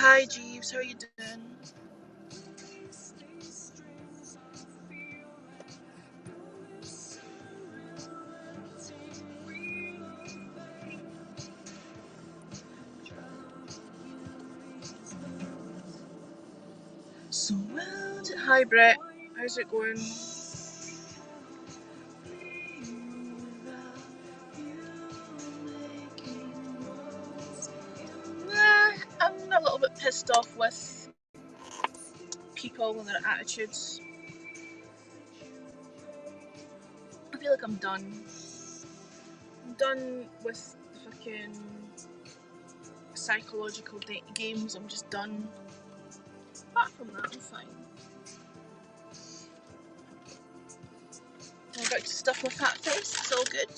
Hi Jeeves, how are you doing? So well. Hi Brett, how's it going? I'm a little bit pissed off with people and their attitudes. I feel like I'm done. I'm done with the fucking psychological games. I'm just done. Apart from that, I'm fine. I'm about to stuff my fat face. It's all good.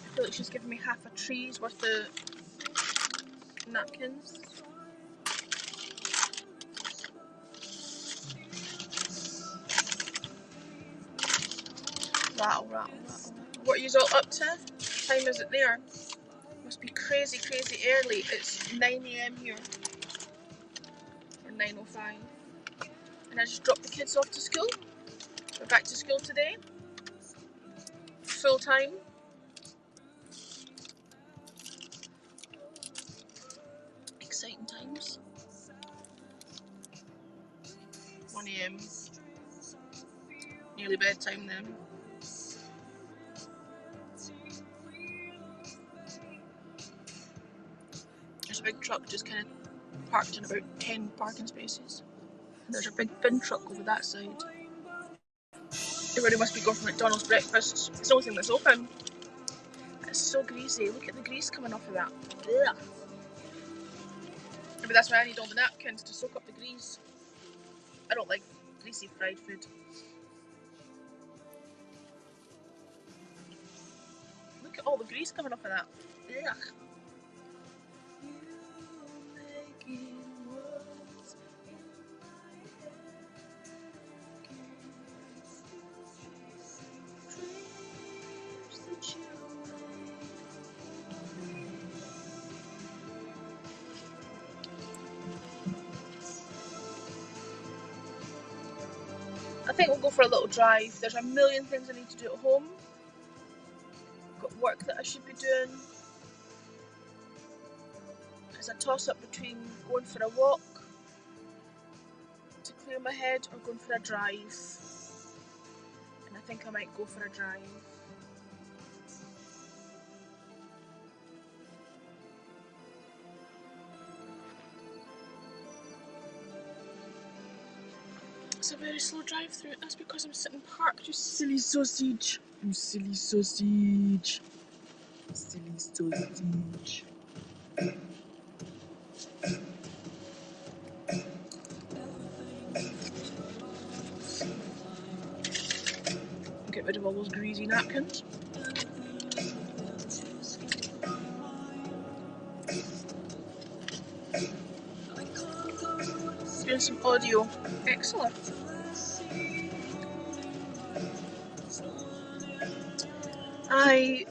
I feel like she's giving me half a tree's worth of napkins. Rattle, rattle, rattle. What are you all up to? What time is it there? Must be crazy, crazy early. It's 9 AM here. Or 9:05. And I just dropped the kids off to school. We're back to school today. Full time. Exciting times. 1 AM. Nearly bedtime then. There's a big truck just kind of parked in about 10 parking spaces. And there's a big bin truck over that side. Everybody must be going for McDonald's breakfast. It's the only thing that's open. It's so greasy. Look at the grease coming off of that. Ugh. Maybe that's why I need all the napkins to soak up the grease. I don't like greasy fried food. Look at all the grease coming off of that. Ugh. I think we'll go for a little drive. There's a million things I need to do at home. I've got work that I should be doing. It's a toss-up between going for a walk to clear my head or going for a drive. And I think I might go for a drive. It's a very slow drive through. That's because I'm sitting parked, you silly sausage. You silly sausage. Silly sausage. Get rid of all those greasy napkins. Doing some audio. Excellent. I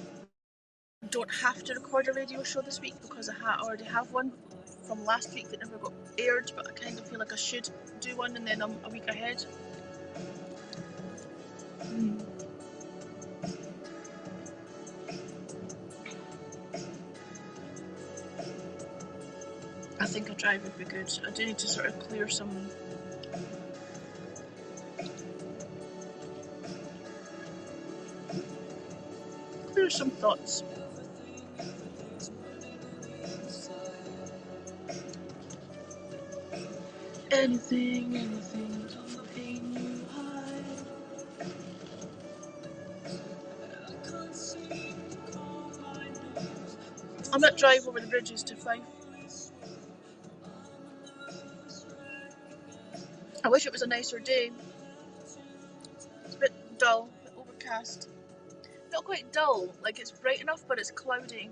don't have to record a radio show this week because I already have one from last week that never got aired, but I kind of feel like I should do one and then I'm a week ahead. I think a drive would be good. I do need to sort of clear some thoughts. Anything to pain you hide. I might drive over the bridges to Fife. I wish it was a nicer day. It's a bit dull, a bit overcast. Not quite dull, like it's bright enough, but it's cloudy.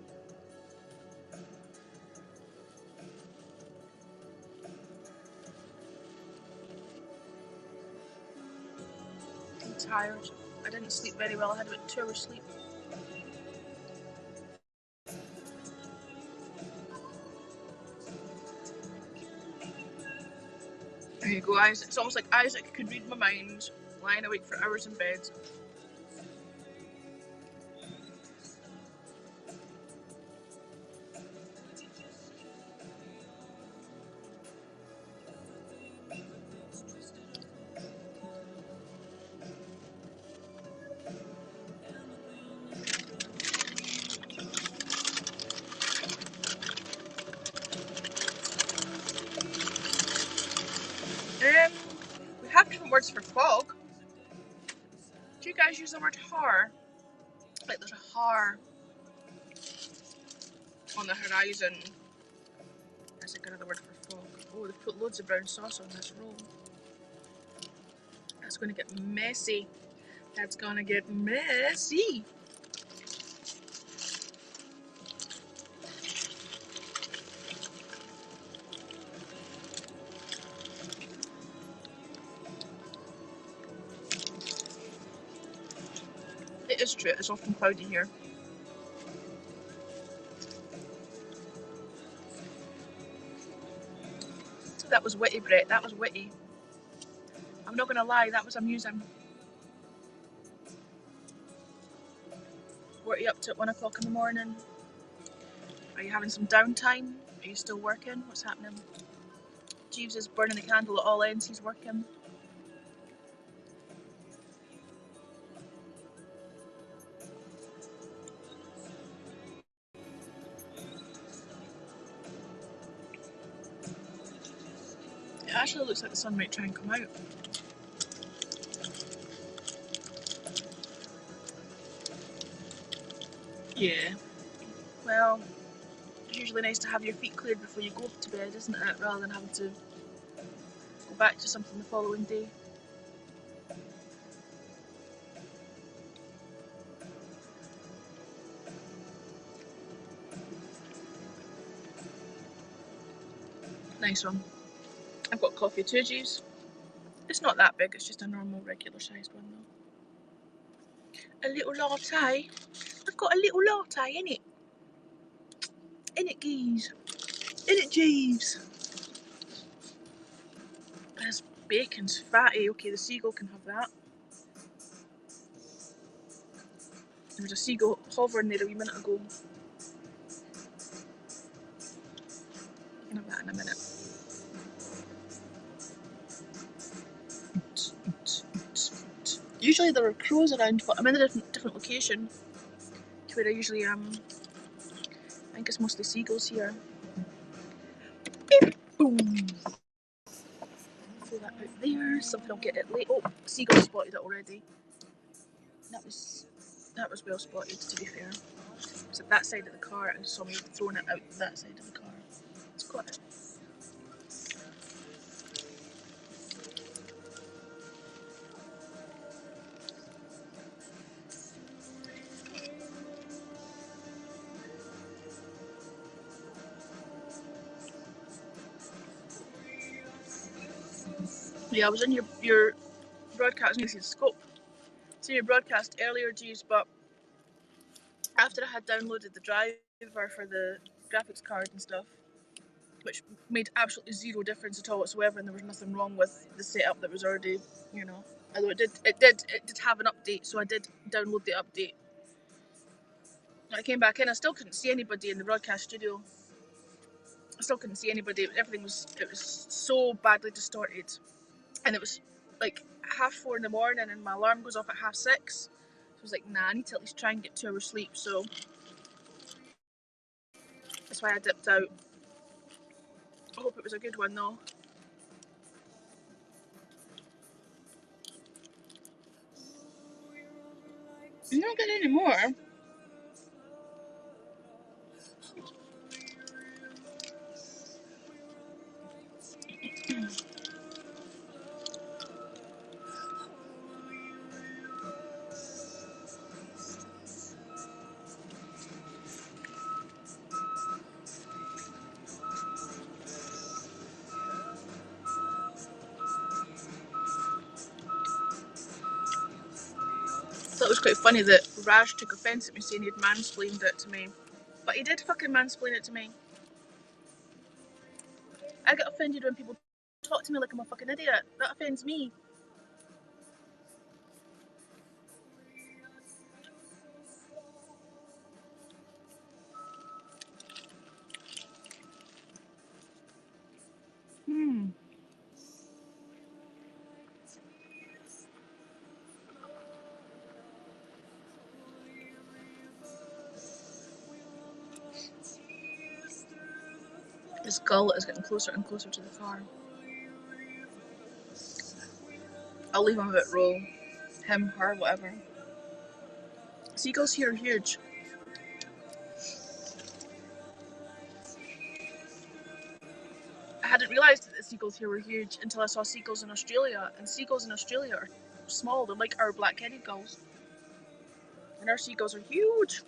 I'm tired. I didn't sleep very well. I had about 2 hours sleep. There you go, Isaac. It's almost like Isaac could read my mind, lying awake for hours in bed. We have different words for fog. Do you guys use the word har? Like there's a har on the horizon. That's like another word for fog. Oh, they've put loads of brown sauce on this roll. That's going to get messy. That's going to get messy. It is true, it's often cloudy here. That was witty, Brett. That was witty. I'm not going to lie, that was amusing. What are you up to at 1 o'clock in the morning? Are you having some downtime? Are you still working? What's happening? Jeeves is burning the candle at all ends. He's working. It actually looks like the sun might try and come out. Yeah. Well, it's usually nice to have your feet cleared before you go to bed, isn't it? Rather than having to go back to something the following day. Nice one. I've got coffee too, Jeeves. It's not that big, it's just a normal, regular sized one though. A little latte. I've got a little latte, innit? Innit, Geese? Innit, Jeeves? This bacon's fatty. Okay, the seagull can have that. There was a seagull hovering there a wee minute ago. You can have that in a minute. Usually there are crows around, but I'm in a different location to where I usually am. I think it's mostly seagulls here. Beep, boom. Throw that out there. Something will get it late. Oh, seagull spotted it already. That was well spotted, to be fair. It's at that side of the car and saw me throwing it out that side of the car. It's got it. Yeah, I was in your broadcast. I see the scope. Seen your broadcast earlier, Jeeves, but after I had downloaded the driver for the graphics card and stuff, which made absolutely zero difference at all whatsoever, and there was nothing wrong with the setup that was already, you know. Although it did have an update, so I did download the update. When I came back in, I still couldn't see anybody in the broadcast studio. I still couldn't see anybody. Everything was so badly distorted, and it was like 4:30 in the morning, and my alarm goes off at 6:30. So I was like, nah, I need to at least try and get 2 hours sleep. So that's why I dipped out. I hope it was a good one though. You're not getting any more. I thought it was quite funny that Raj took offence at me saying he'd mansplained it to me. But he did fucking mansplain it to me. I get offended when people talk to me like I'm a fucking idiot. That offends me. This gull is getting closer and closer to the car. I'll leave him a bit roll. Him, her, whatever. Seagulls here are huge. I hadn't realised that the seagulls here were huge until I saw seagulls in Australia. And seagulls in Australia are small. They're like our black-headed gulls. And our seagulls are huge.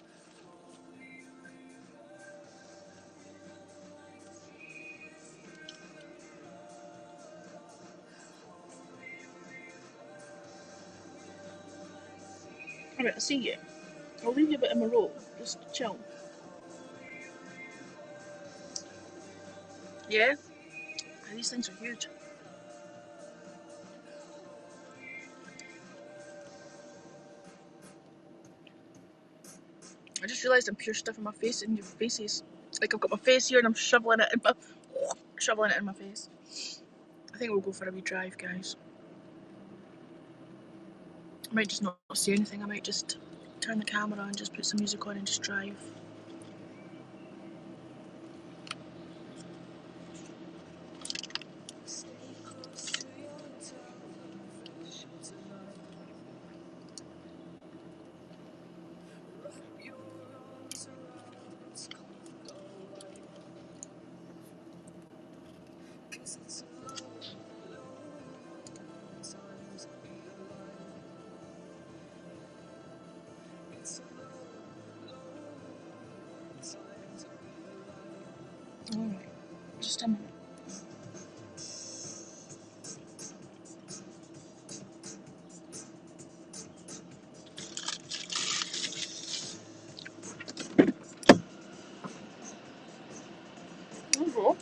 Alright, I'll see you. I'll leave you a bit in my roll. Just chill. Yeah? These things are huge. I just realised I'm pure stuff in my face and your faces. Like I've got my face here and I'm shoveling it in my face. I think we'll go for a wee drive, guys. I might just not say anything. I might just turn the camera on, just put some music on and just drive. Alright, just a minute. Oh,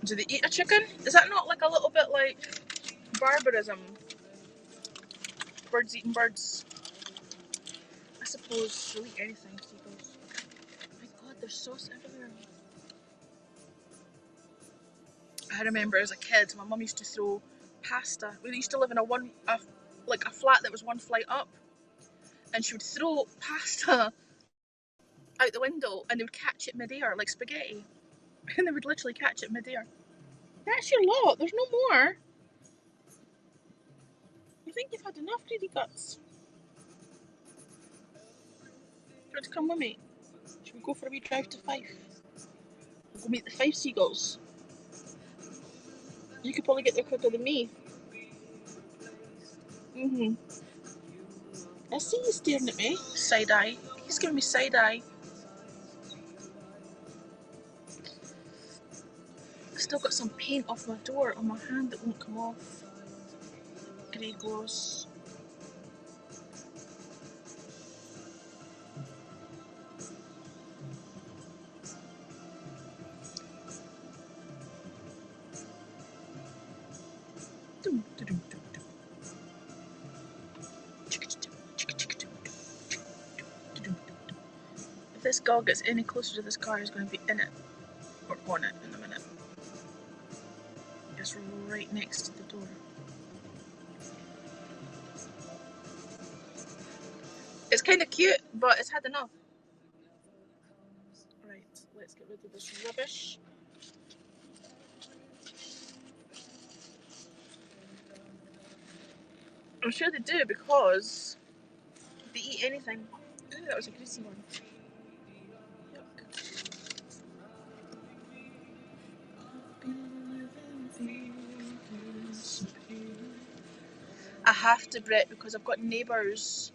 do they eat a chicken? Is that not like a little bit like barbarism? Birds eating birds. I suppose they'll eat anything, seagulls. My god, there's sauce everywhere. I remember as a kid, my mum used to throw pasta. We used to live in a flat that was one flight up, and she would throw pasta out the window, and they would catch it mid-air like spaghetti, and they would literally catch it mid-air. That's your lot. There's no more. I think you've had enough, greedy guts. Do you want to come with me? Should we go for a wee drive to Fife? We'll go meet the Fife seagulls. You could probably get there quicker than me. I see you staring at me. Side eye. He's giving me side eye. I've still got some paint off my door on my hand that won't come off. Grey gloss. If this gull gets any closer to this car, he's going to be in it or on it in a minute. It's right next to the door. It's kind of cute, but it's had enough. Right, let's get rid of this rubbish. I'm sure they do because they eat anything. Ooh, that was a greasy one. I have to, Brett, because I've got neighbours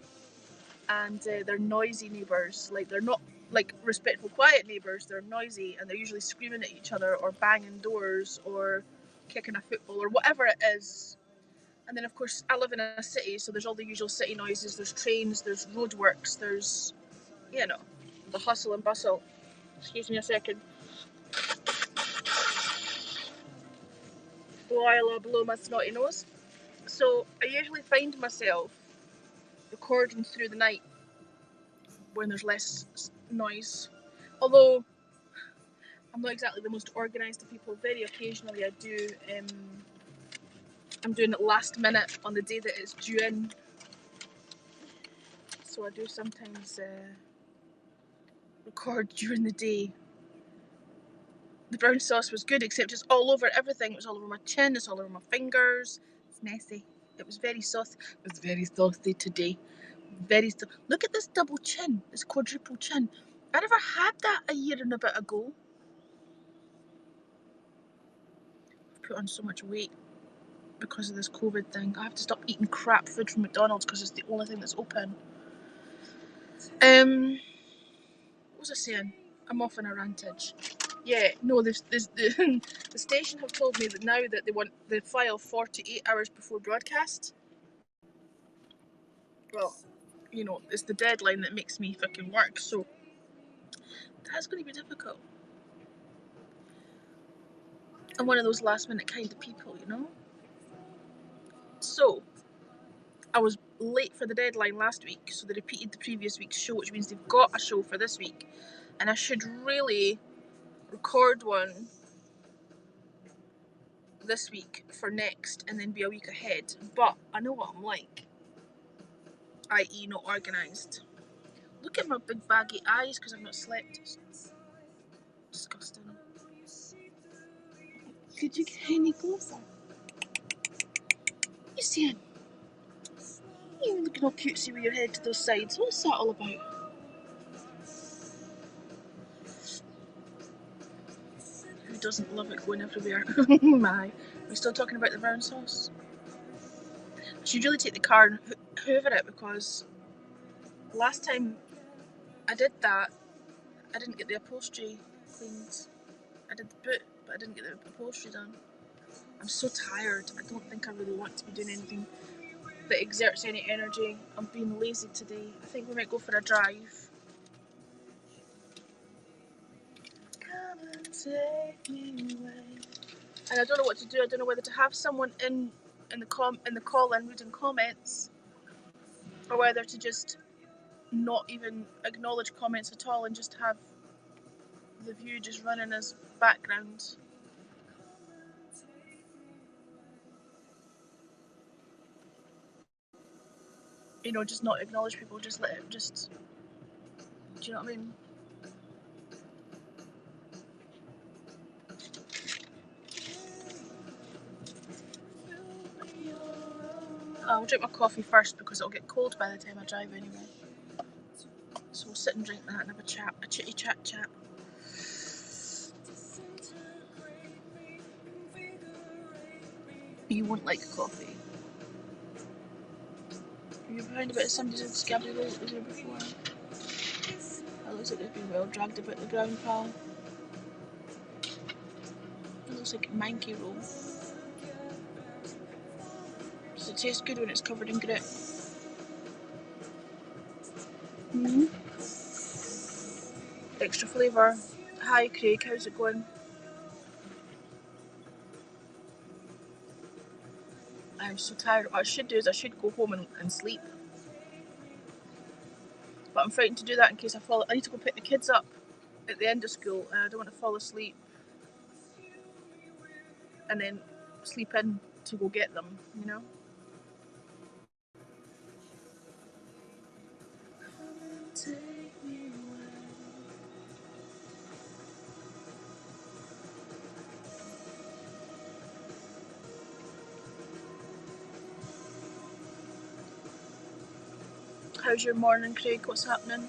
and they're noisy neighbours. Like, they're not like respectful, quiet neighbours. They're noisy and they're usually screaming at each other or banging doors or kicking a football or whatever it is. And then, of course, I live in a city, so there's all the usual city noises. There's trains, there's roadworks, there's you know, the hustle and bustle. Excuse me a second. While I blow my snotty nose. So I usually find myself recording through the night when there's less noise. Although I'm not exactly the most organised of people, very occasionally I do. I'm doing it last minute on the day that it's due in. So I do sometimes record during the day. The brown sauce was good, except it's all over everything. It was all over my chin, it's all over my fingers. It's messy. It was very saucy. It was very saucy today. Look at this double chin, this quadruple chin. I never had that a year and a bit ago. I've put on so much weight because of this COVID thing. I have to stop eating crap food from McDonald's because it's the only thing that's open. What was I saying? I'm off on a rantage. Yeah, no, the station have told me that now that they want the file 48 hours before broadcast. Well, you know, it's the deadline that makes me fucking work, so that's going to be difficult. I'm one of those last minute kind of people, you know? So, I was late for the deadline last week, so they repeated the previous week's show, which means they've got a show for this week. And I should really record one this week for next and then be a week ahead. But I know what I'm like, i.e. not organised. Look at my big baggy eyes because I've not slept. It's disgusting. Could you get any closer? You seeing? You looking all cutesy with your head to those sides. What's that all about? Who doesn't love it going everywhere? My. Are we still talking about the brown sauce? I should really take the car and hoover it because last time I did that, I didn't get the upholstery cleaned. I did the boot, but I didn't get the upholstery done. I'm so tired. I don't think I really want to be doing anything that exerts any energy. I'm being lazy today. I think we might go for a drive. Come and take me away. And I don't know what to do. I don't know whether to have someone in the call-in reading comments, or whether to just not even acknowledge comments at all and just have the view just running as background. You know, just not acknowledge people, just let it just... Do you know what I mean? I'll drink my coffee first because it'll get cold by the time I drive anyway. So we'll sit and drink that and have a chat, a chitty chat. You won't like coffee. Are you behind a bit of somebody's in scabby roll that was here before? That looks like they've been well dragged about the ground, pal. It looks like a manky roll. Does it taste good when it's covered in grit? Mm-hmm. Extra flavour. Hi Craig, how's it going? I'm so tired. What I should do is I should go home and sleep. But I'm frightened to do that in case I fall. I need to go pick the kids up at the end of school and I don't want to fall asleep and then sleep in to go get them, you know? Take me away. How's your morning, Craig? What's happening?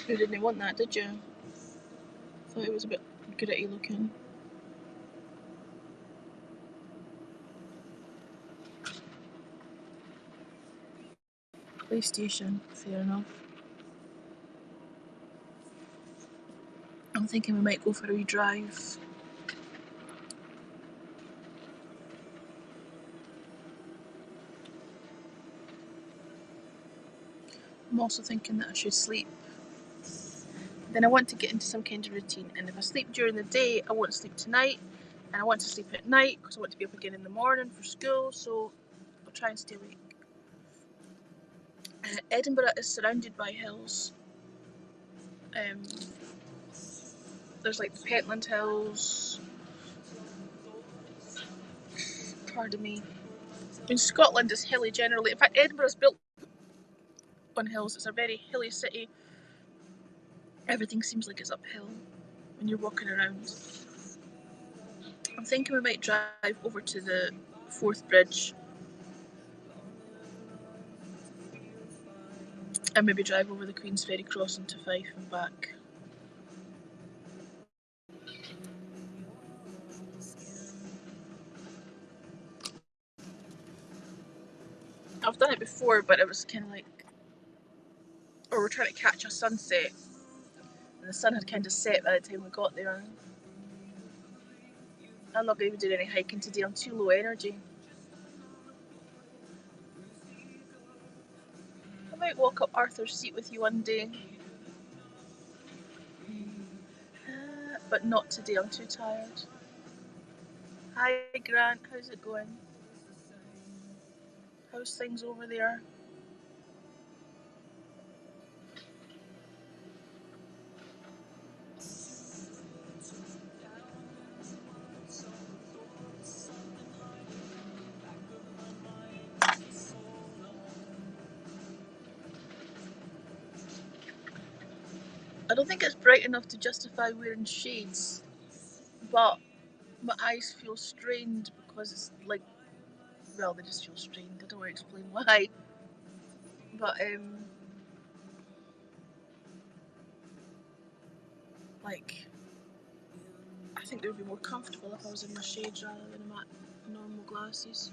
You didn't want that, did you? Thought it was a bit gritty looking. PlayStation, fair enough. I'm thinking we might go for a wee drive. I'm also thinking that I should sleep. Then I want to get into some kind of routine, and if I sleep during the day, I won't sleep tonight, and I want to sleep at night because I want to be up again in the morning for school, so I'll try and stay awake. Edinburgh is surrounded by hills. There's like the Pentland Hills. Pardon me. In Scotland, it's hilly generally. In fact, Edinburgh's built on hills. It's a very hilly city. Everything seems like it's uphill when you're walking around. I'm thinking we might drive over to the Forth Bridge and maybe drive over the Queen's Ferry crossing to Fife and back. I've done it before, but it was kind of like, or we're trying to catch a sunset, and the sun had kind of set by the time we got there. I'm not going to be doing any hiking today. I'm too low energy. I might walk up Arthur's Seat with you one day. But not today, I'm too tired. Hi Grant, how's it going? How's things over there? I don't think it's bright enough to justify wearing shades, but my eyes feel strained because it's like, well, they just feel strained. I don't want to explain why. But, like, I think they would be more comfortable if I was in my shades rather than in my normal glasses.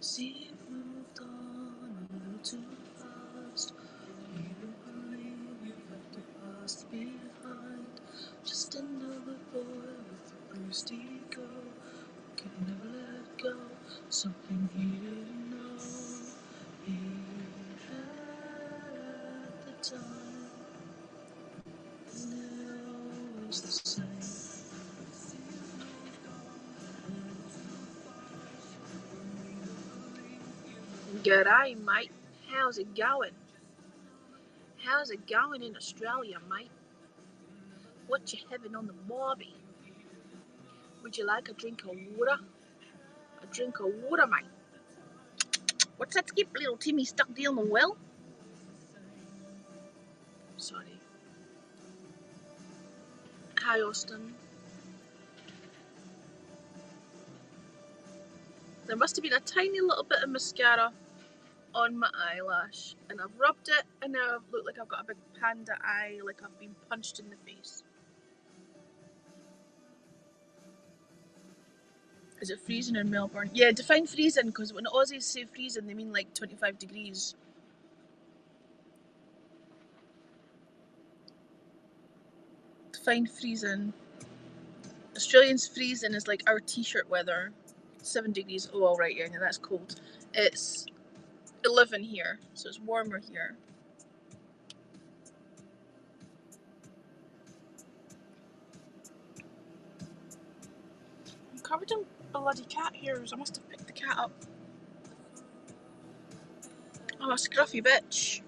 See, you've moved on a little too fast. You believe you've left the past behind. Just another boy with a bruised ego. Could never let go. Something he didn't know. He had at the time. Now it's the same. G'day, mate. How's it going? How's it going in Australia, mate? What you having on the barbie? Would you like a drink of water? A drink of water, mate. What's that skip, little Timmy stuck down the well? Sorry. Hi, Austin. There must have been a tiny little bit of mascara on my eyelash, and I've rubbed it, and now I look like I've got a big panda eye, like I've been punched in the face. Is it freezing in Melbourne? Yeah, define freezing, because when Aussies say freezing, they mean like 25 degrees. Define freezing. Australians freezing is like our t-shirt weather. 7 degrees. Oh, alright, yeah, no, that's cold. It's 11 here, so it's warmer here. I'm covered in bloody cat hairs. I must have picked the cat up. I'm a scruffy bitch.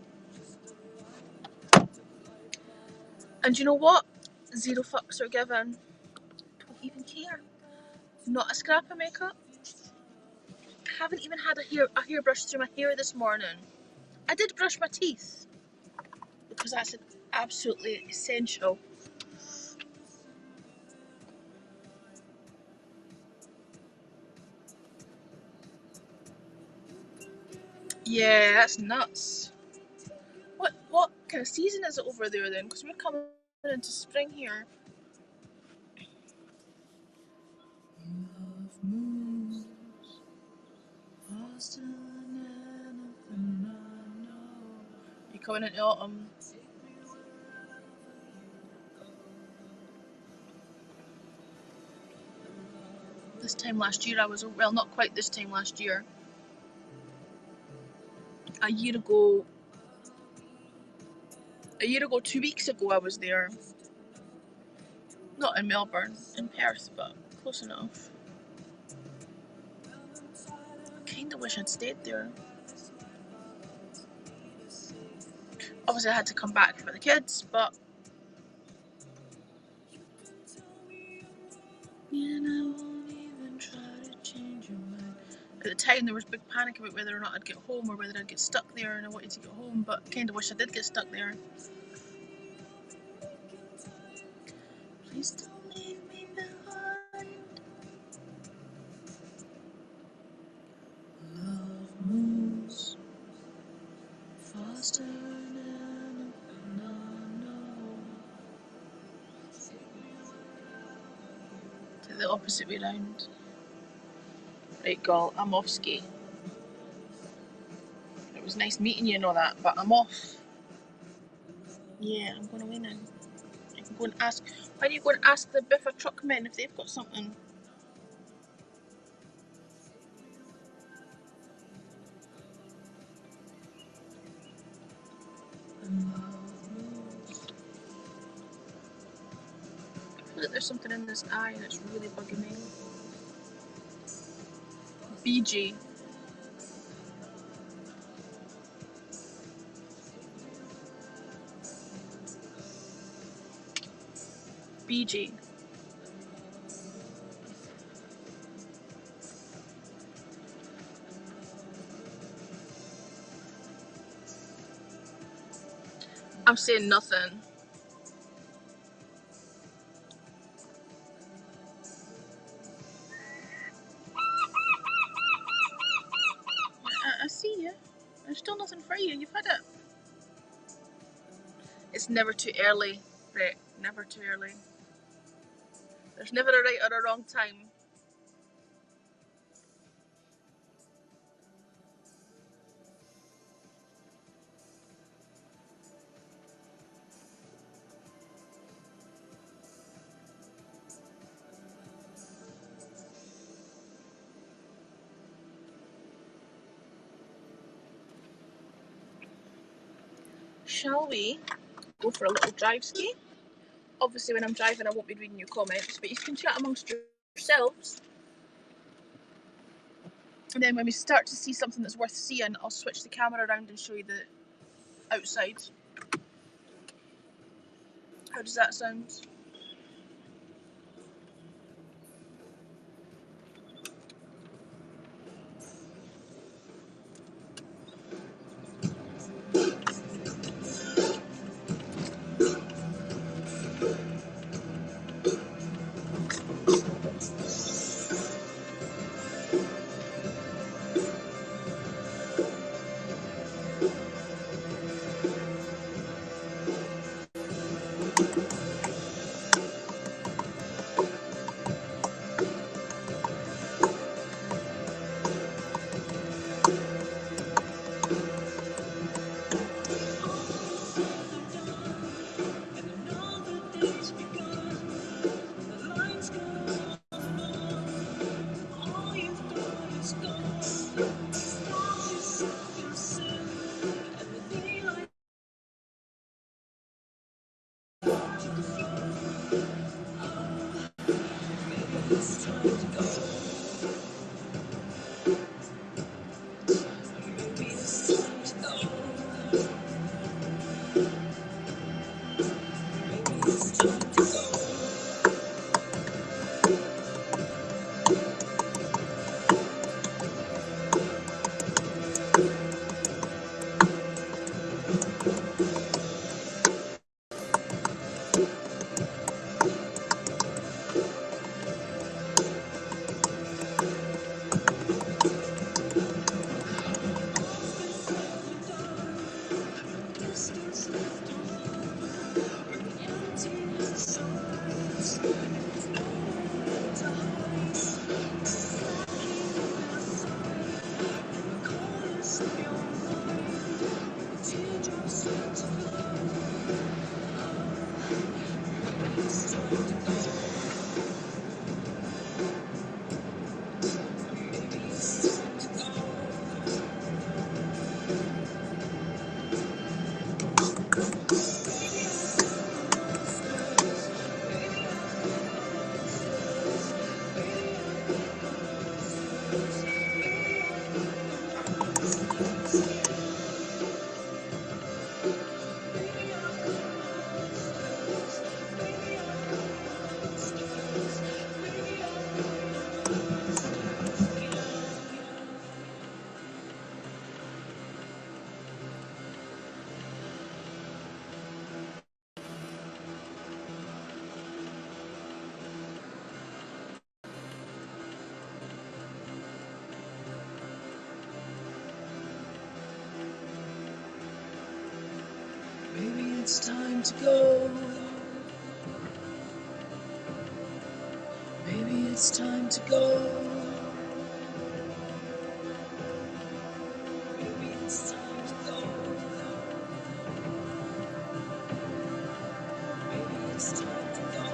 And you know what? Zero fucks are given. Don't even care. Not a scrap of makeup. Haven't even had a hairbrush through my hair this morning. I did brush my teeth because that's absolutely essential. Yeah, that's nuts. What kind of season is it over there then? Because we're coming into spring here. You're coming into autumn. This time last year I was, well, not quite this time last year. A year ago, 2 weeks ago I was there. Not in Melbourne, in Perth, but close enough. I kinda wish I'd stayed there. Obviously I had to come back for the kids, but and I won't even try to change your mind. At the time there was big panic about whether or not I'd get home or whether I'd get stuck there, and I wanted to get home, but I kinda wish I did get stuck there. Please don't leave me behind. Love moves faster than I know. Take the opposite way round. Right, girl, I'm off skate. It was nice meeting you and all that, but I'm off. Yeah, I'm going away now. I can go and ask. Why don't you go and ask the Biffa truckmen if they've got something? I feel like there's something in this eye and it's really bugging me. BG. BG. I'm saying nothing. I see you. There's still nothing for you. You've had it. It's never too early, Brett. Never too early. There's never a right or a wrong time. Shall we go for a little drive ski? Obviously, when I'm driving, I won't be reading your comments, but you can chat amongst yourselves. And then when we start to see something that's worth seeing, I'll switch the camera around and show you the outside. How does that sound? Maybe it's time to go. Maybe it's time to go. Maybe it's time to go. Maybe it's time to go.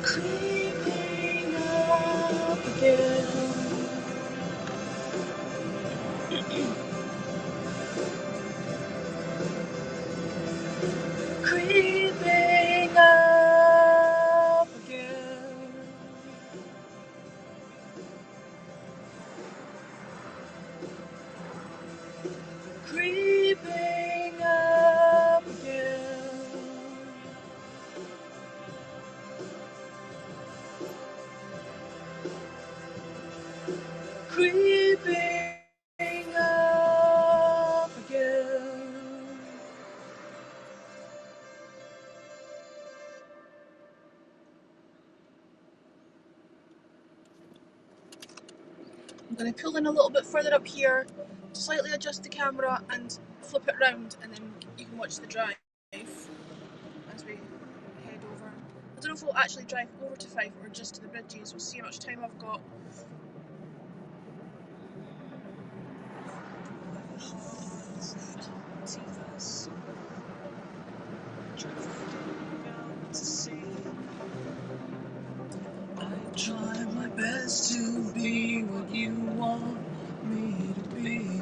Creeping up again. Creeping up again. Creeping up again. Creeping up again. I'm going to pull in a little bit further up here, slightly adjust the camera and flip it round, and then you can watch the drive as we head over. I don't know if we'll actually drive over to Fife or just to the bridges. We'll see how much time I've got. I try my best to be what you want me to be.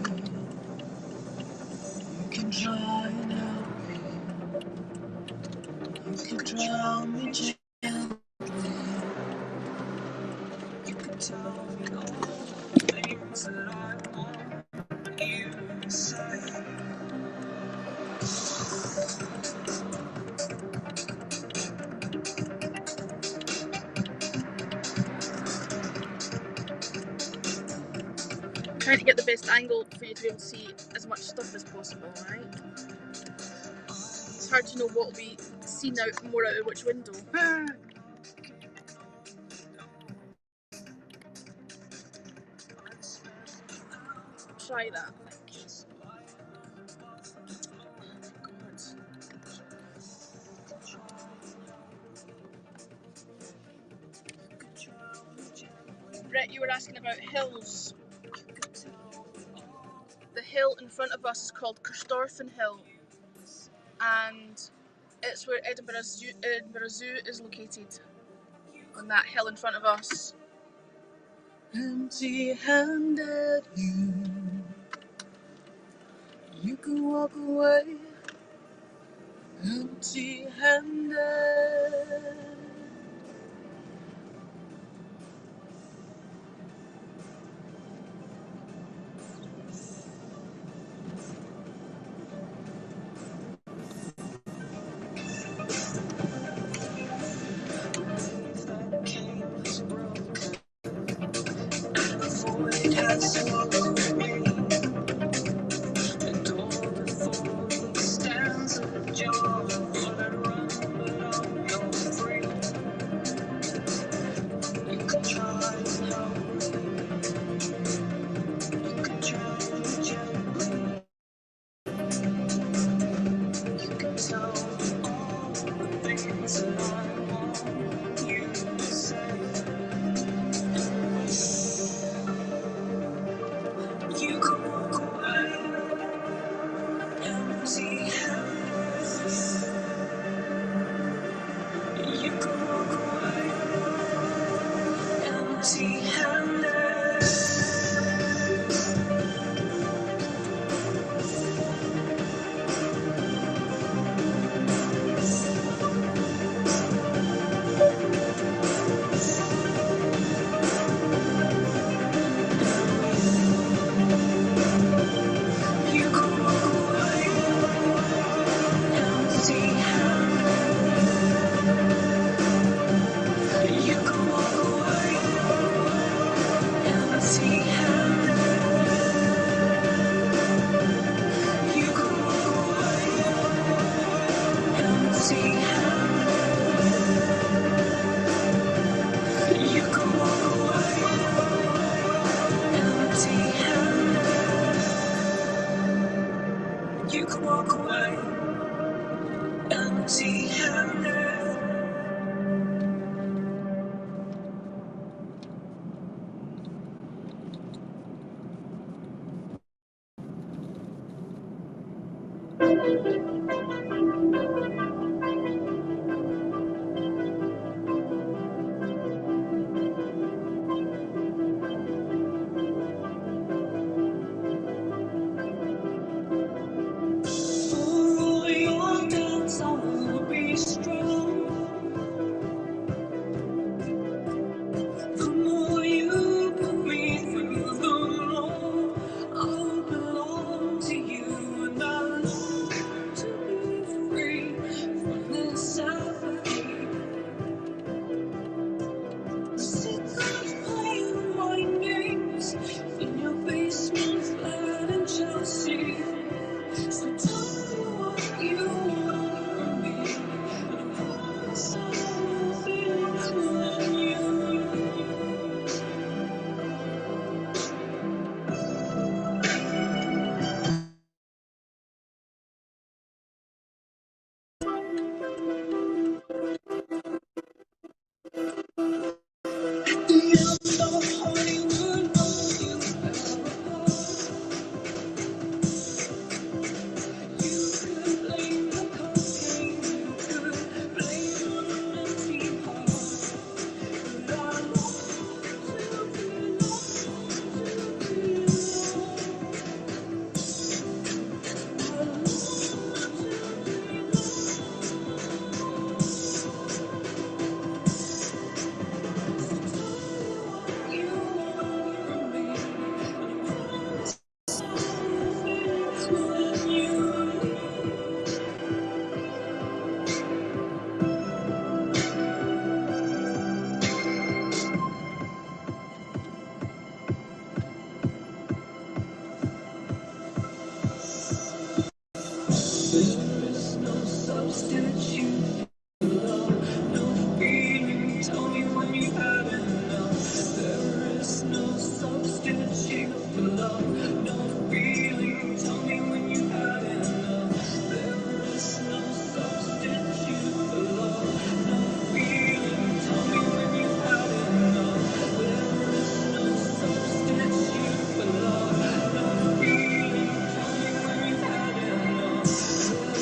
You can try and help me. You can drown me gently. You can tell me all the things that I want you to say. Trying to get the best angle for you to be able to see as much stuff as possible, right? It's hard to know what will be seen out more out of which window. Try that. Brett, you were asking about hills. The hill in front of us is called Corstorphine Hill, and it's where Edinburgh Zoo is located, on that hill in front of us. Empty-handed, you can walk away. Empty-handed. job, but I run, but I'm your free. You can try and help me, you can try and gently. You can tell me all the things that I want you to say. You can walk away, empty-handed. You can walk away, empty-handed. You can walk away, empty-handed. You can walk away, empty-handed. You can walk away, empty-handed. You can walk away, empty-handed. You can walk away, empty-handed. For all your doubts, I will be strong. The more you put me through, the more I'll belong to you. And I long to be free from this apathy. Sit and play mind games in your basement flat in Chelsea. So tell me what you want from me, and I promise I will be when you leave. At the end of Hollywood, all you ever was. You could blame the cocaine, you could blame an empty heart, but I long to belong. I long there is no substitute for love, no feeling. Tell me when you've had enough. There is no substitute for love, no feeling. Tell me when you've had enough. There is no substitute for love, no feeling. Tell me when you've had enough. There is no substitute for love, no feeling. Tell me when you've had enough.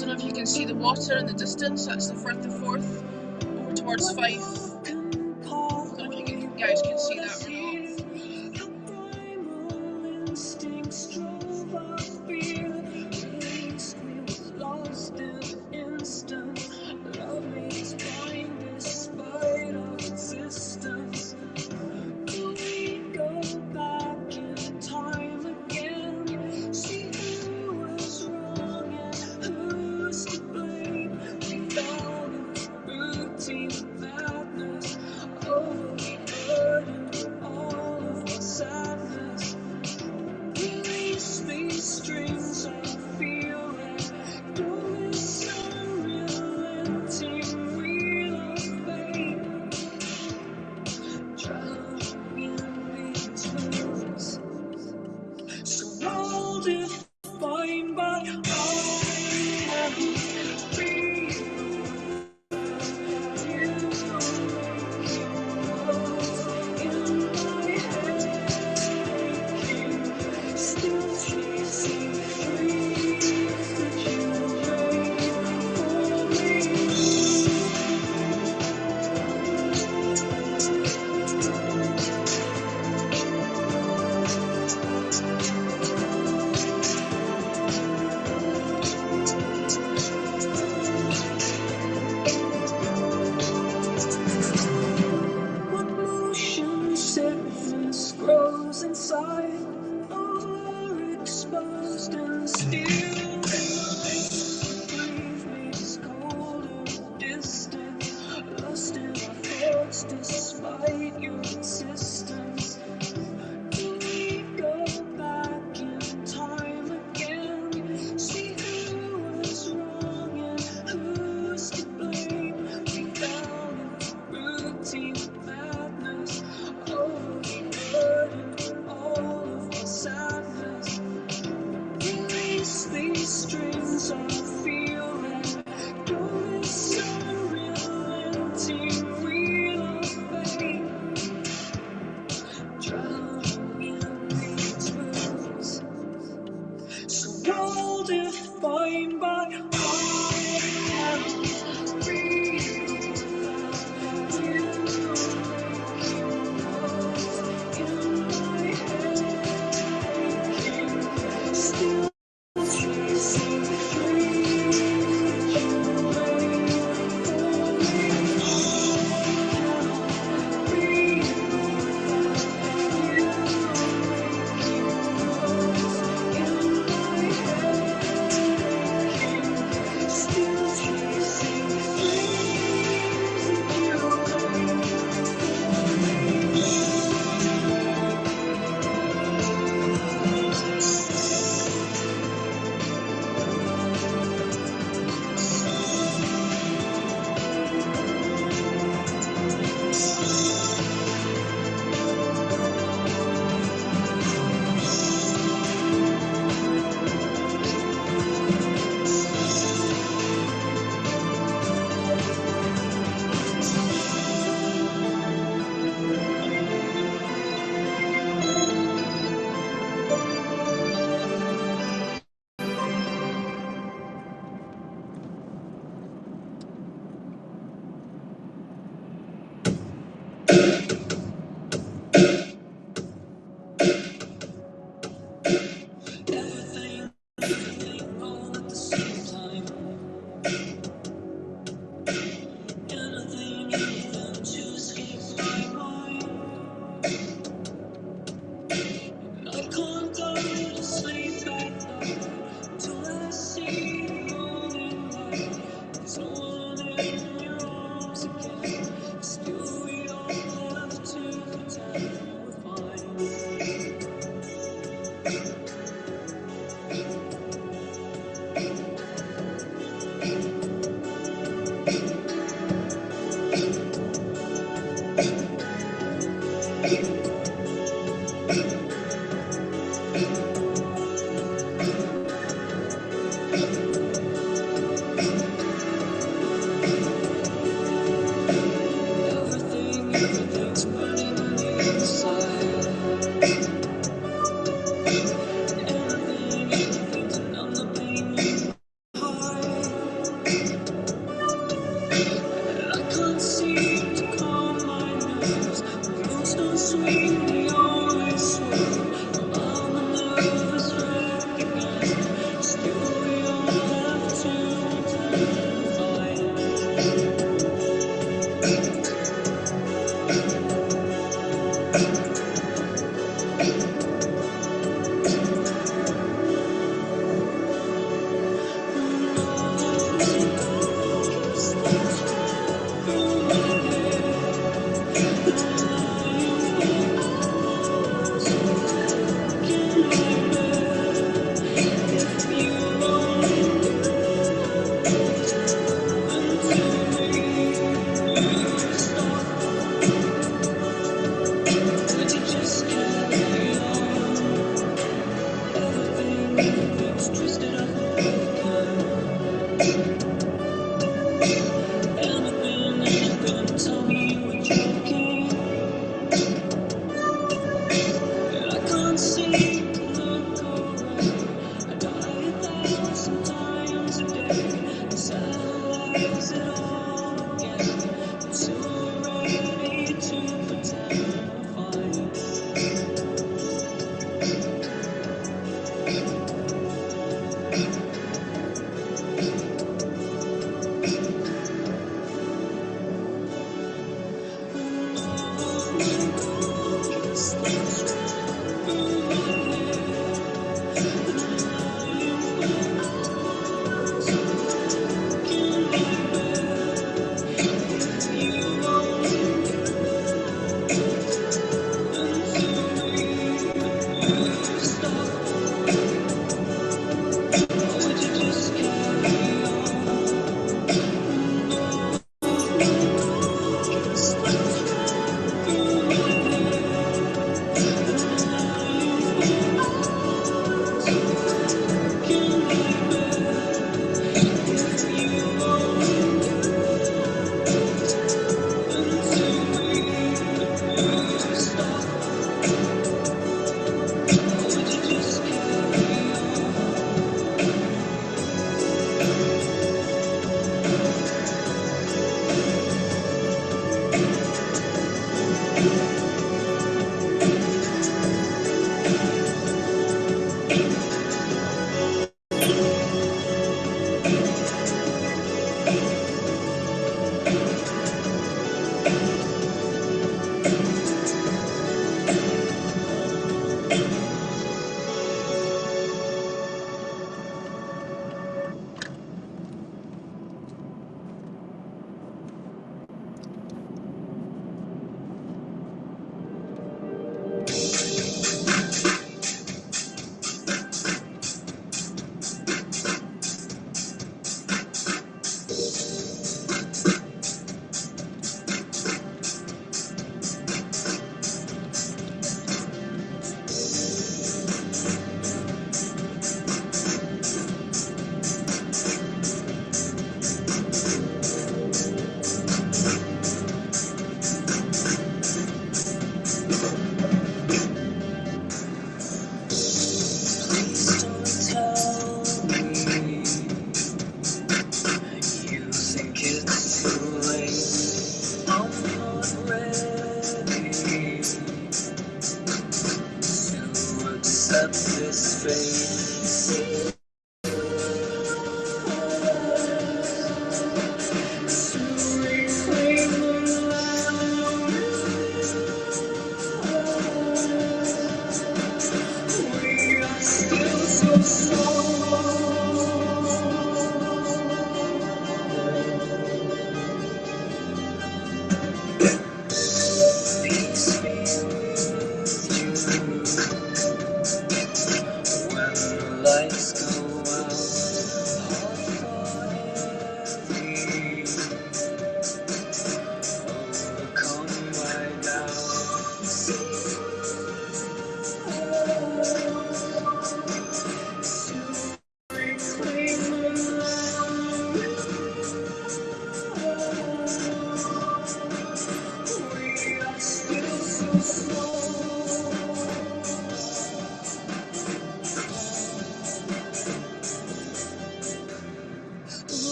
don't know if you can see the water in the distance. That's the Firth of Forth over towards Fife. I don't know if you guys can see that or not.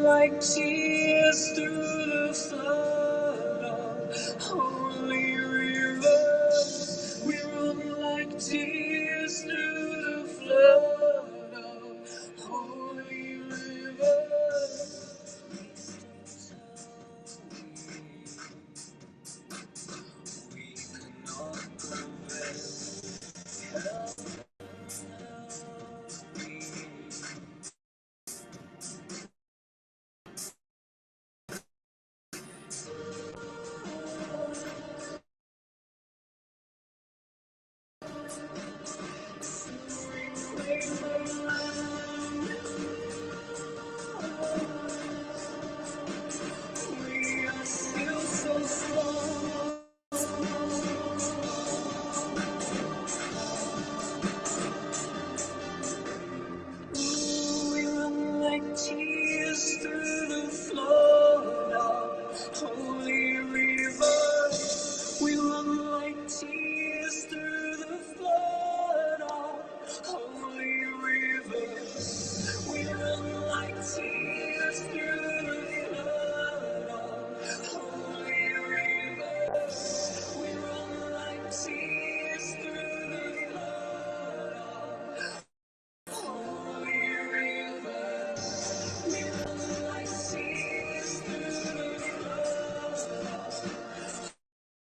like tears through the flood of holy rivers. We run like tears through the flood of holy rivers. We cannot prevent. We are still so strong. We run like tears through the flood of holy rivers. We run like tears through the flood of holy rivers. We run like tears through the flood of holy rivers. We run like tears through the flood of holy rivers. We run like tears through the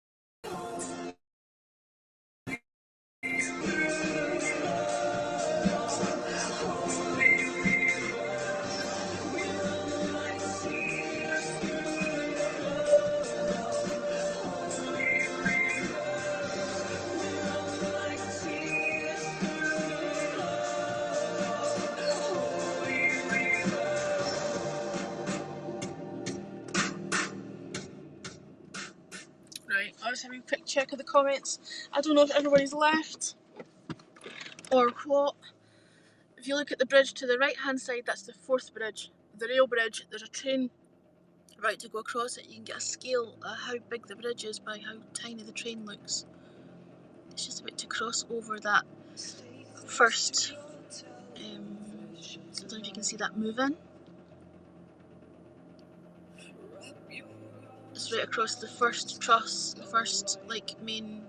flood. Right, I was having a quick check of the comments. I don't know if everybody's left or what. If you look at the bridge to the right hand side, that's the fourth bridge, the rail bridge. There's a train about to go across it. You can get a scale of how big the bridge is by how tiny the train looks. It's just about to cross over that first, I don't know if you can see that moving. It's right across the first truss, the first like main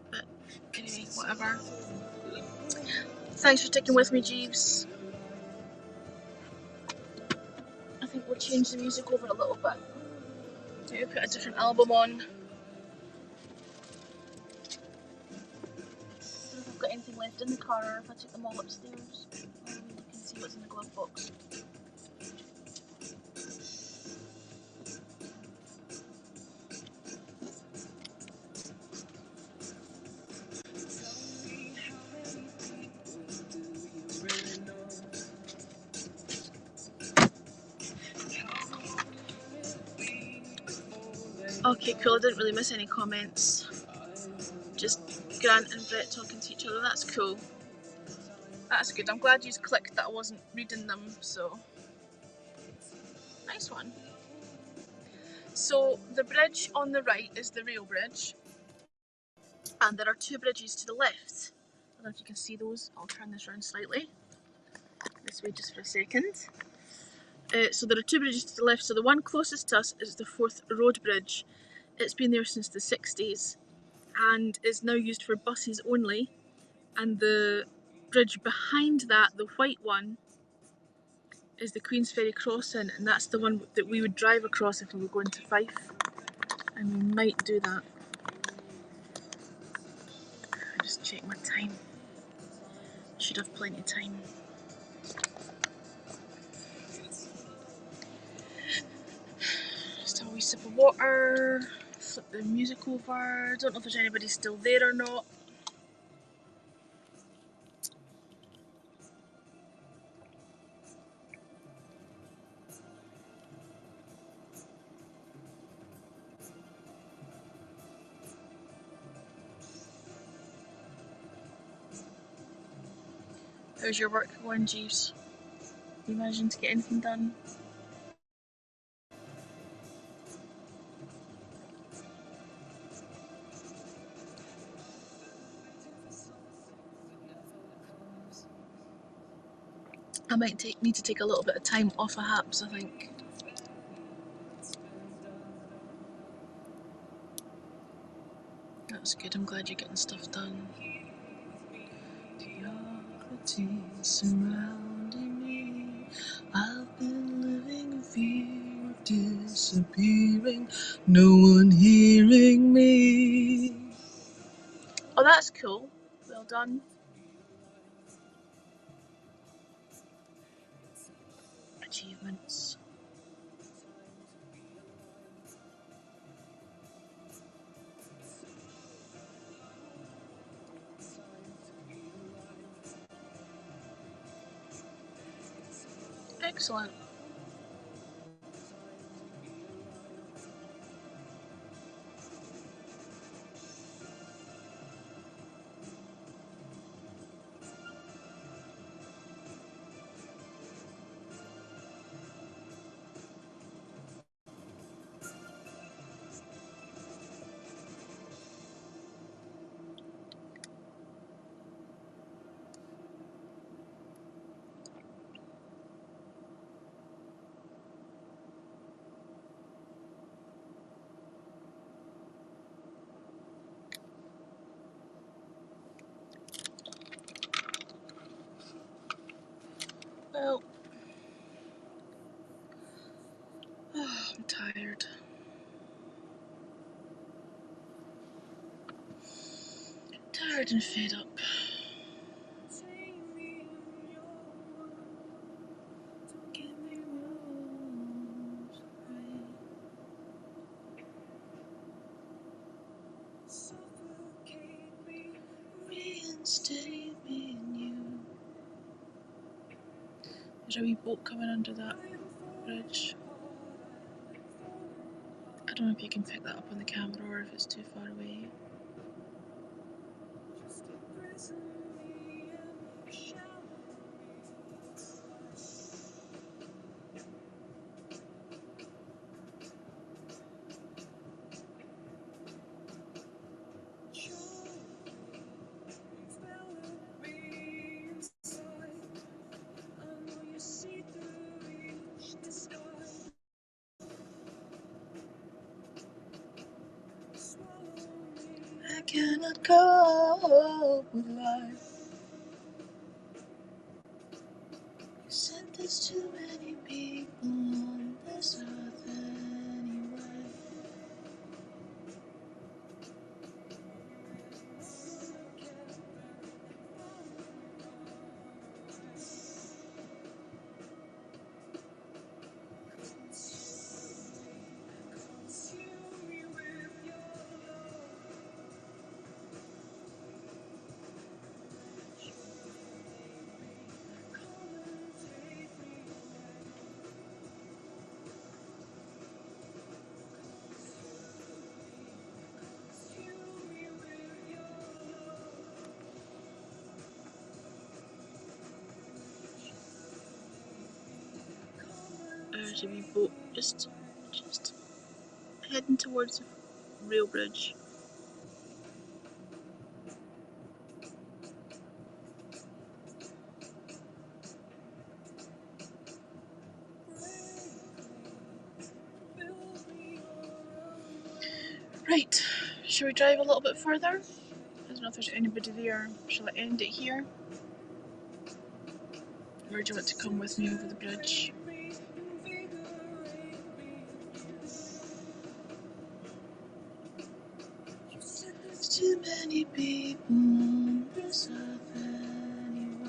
bit. Anyway, whatever. Thanks for sticking with me, Jeeves. I think we'll change the music over a little bit. Maybe put a different album on. I don't know if I've got anything left in the car or if I took them all upstairs. I'll have a look and see what's in the glove box. Okay, cool. I didn't really miss any comments. Just Grant and Brett talking to each other. That's cool. That's good. I'm glad you clicked that I wasn't reading them, so nice one. So the bridge on the right is the rail bridge, and there are two bridges to the left. I don't know if you can see those. I'll turn this around slightly. This way just for a second. So there are two bridges to the left. So the one closest to us is the Forth Road Bridge. It's been there since the 60s and is now used for buses only. And the bridge behind that, the white one, is the Queensferry Crossing, and that's the one that we would drive across if we were going to Fife. And we might do that. I'll just check my time. Should have plenty of time. Just have a wee sip of water. Flip the music over. Don't know if there's anybody still there or not. How's your work going, Jeeves? Are you managing to get anything done? I might need to take a little bit of time off of Haps, I think. That's good, I'm glad you're getting stuff done. Mediocrity surrounding me. I've been living in fear of disappearing. No one hearing me. Oh, that's cool. Well done. Achievements. Excellent. Well, I'm tired. Tired and fed up. Reinstate me in you. There's a wee boat coming under that bridge. I don't know if you can pick that up on the camera or if it's too far away. I cannot cope with life. You sent this to many people on this earth anyway. There's a wee boat just heading towards the rail bridge. Right, shall we drive a little bit further? I don't know if there's anybody there. Shall I end it here? Or do you want to come with me over the bridge? There's too many people on this earth anyway.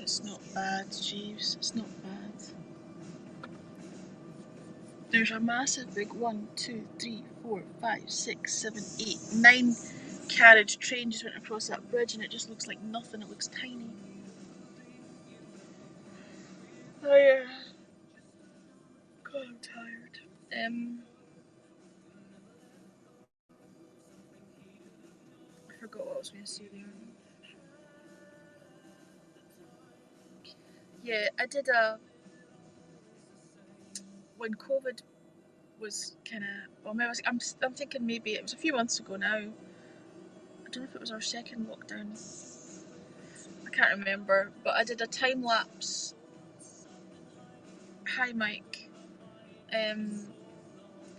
It's not bad, Jeeves. It's not bad. There's a massive big 1, 2, 3, 4, 5, 6, 7, 8, 9 carriage train just went across that bridge, and it just looks like nothing. It looks tiny. Oh yeah. God, I'm tired. I forgot what I was going to say there. Yeah, I did when COVID was kind of, well, maybe I'm thinking maybe it was a few months ago now. I don't know if it was our second lockdown. I can't remember, but I did a time lapse high mic,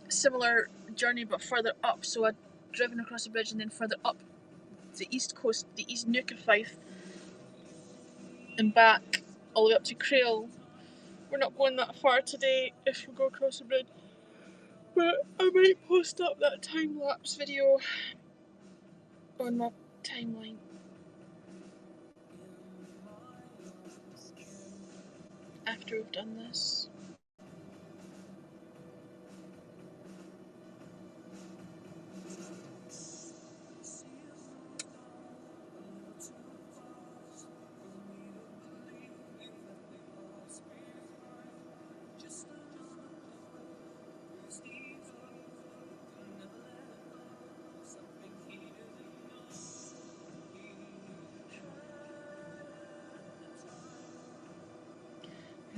similar journey but further up. So I'd driven across the bridge and then further up the east coast, the East Neuk of Fife, and back all the way up to Crail. We're not going that far today if we go across the bridge, but I might post up that time lapse video on my timeline. After we've done this.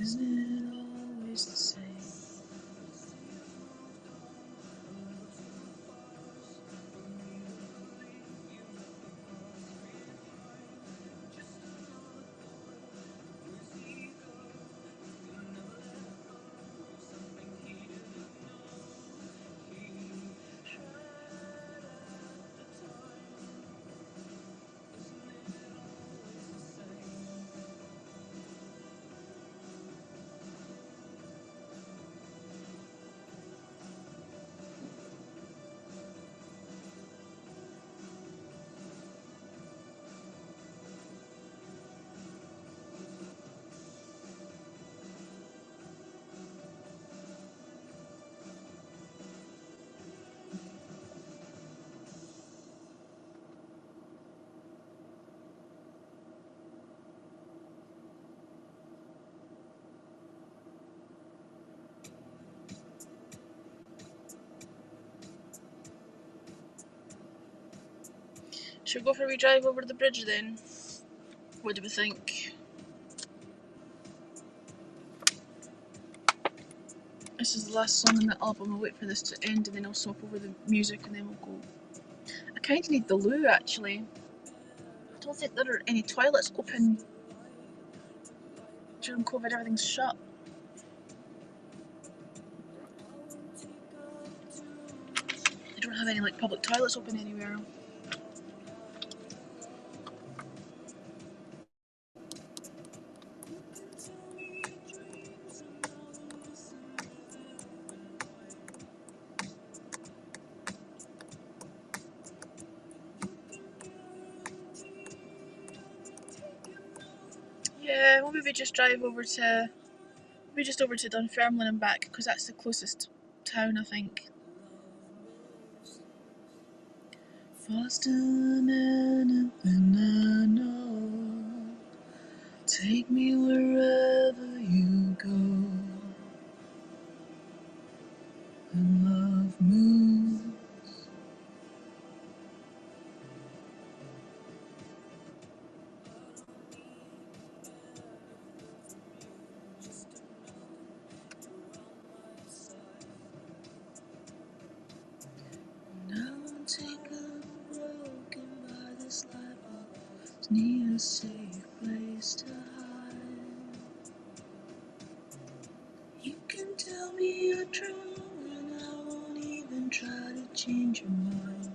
Isn't it always the same? Should we go for a wee drive over the bridge then? What do we think? This is the last song in the album. I'll wait for this to end and then I'll swap over the music and then we'll go. I kind of need the loo actually. I don't think there are any toilets open during COVID. Everything's shut. They don't have any like public toilets open anywhere. Yeah, we'll maybe just drive over to, maybe just over to Dunfermline and back because that's the closest town, I think. Faster than anything I know, take me wherever you go, and love moves. Now I'm taken broken by this life, I need a safe place to hide. You can tell me you're true, and I won't even try to change your mind.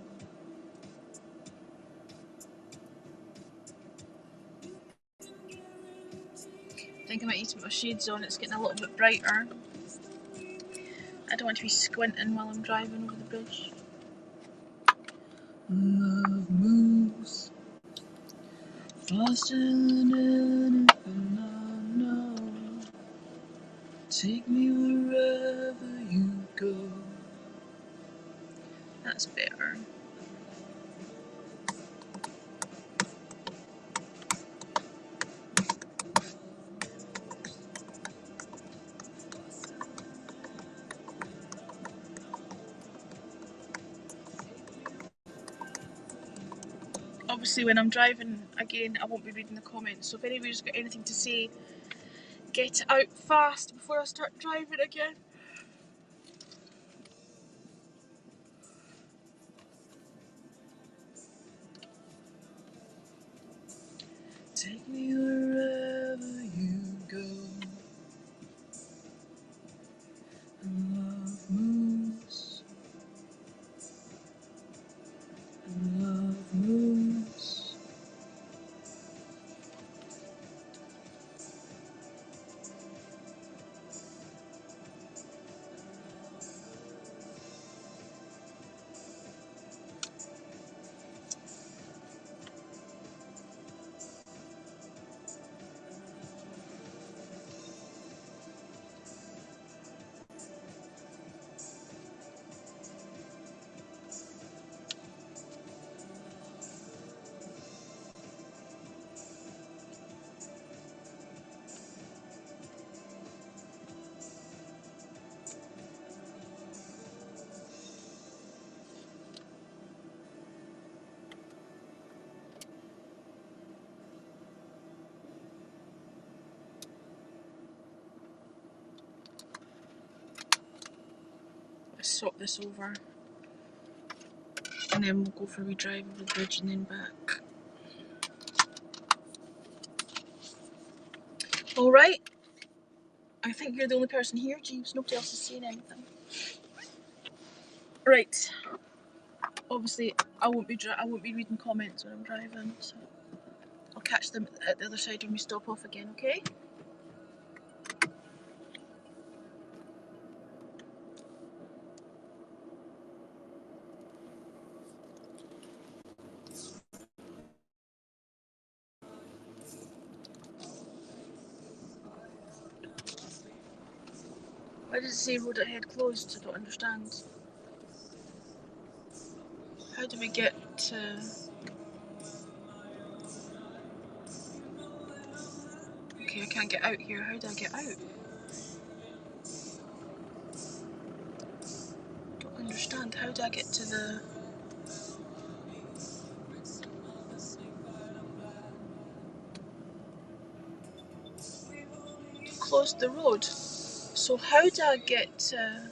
I think I might need to put my shades on, it's getting a little bit brighter. I don't want to be squinting while I'm driving over the bridge. Love moves faster than anything Take me wherever you go. That's better. Obviously when I'm driving again I won't be reading the comments, so if anybody's got anything to say, get it out fast before I start driving again. Take me wherever you go. And love moves. And love moves. Let's swap this over. And then we'll go for a wee drive over the bridge and then back. Alright. I think you're the only person here, Jeeves. Nobody else is saying anything. Right. Obviously, I won't be reading comments when I'm driving, so I'll catch them at the other side when we stop off again, okay? Why does it say road ahead closed? I don't understand. How do we get to... Okay, I can't get out here. How do I get out? Don't understand. How do I get to the... Closed the road. So how do I get to...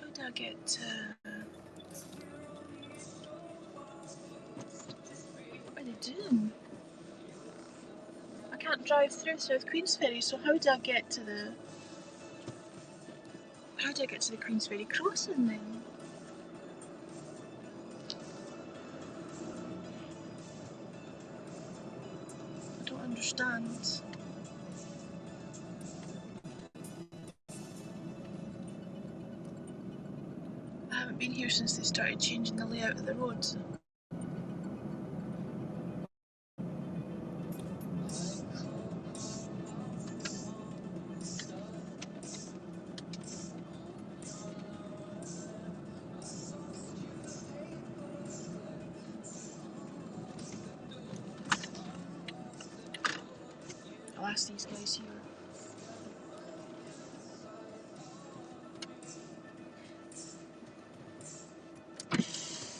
How do I get to... What are they doing? I can't drive through South Queensferry, so how do I get to the... How do I get to the Queensferry crossing then? I don't understand. I haven't been here since they started changing the layout of the road. I'll ask these guys here.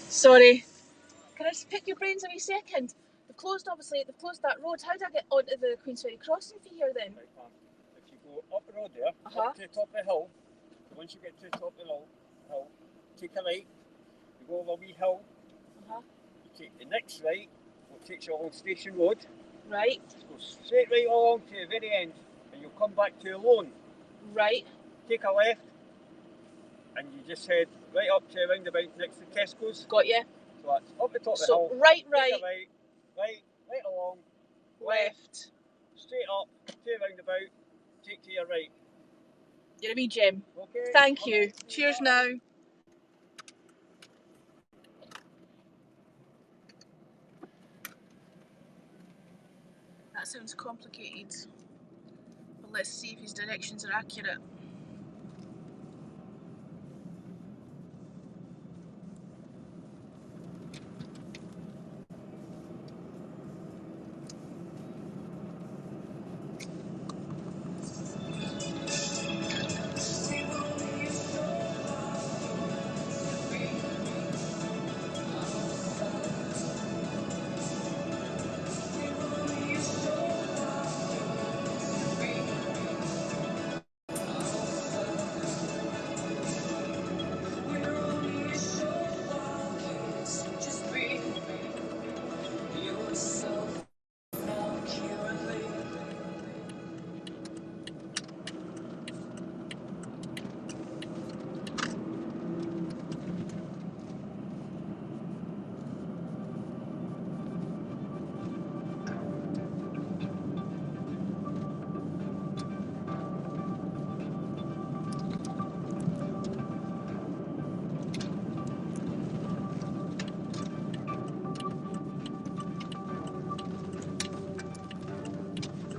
Sorry. Can I just pick your brains a wee second? They've closed, obviously, they've closed that road. How do I get onto the Queensferry crossing for here then? Right, ma'am. If you go up the road there, up to the top of the hill, once you get to the top of the hill, take a right, you go over a wee hill, you take the next right, which takes you along Station Road. Right. Go straight right along to the very end, and you'll come back to Lone. Right. Take a left, and you just head right up to a roundabout next to Tesco's. Got you. So that's up the top of the So hill. right, Take a right along, left. straight up to the roundabout, take to your right. You're a wee gem. Okay? Thank you. Cheers now. That sounds complicated. Let's see if his directions are accurate.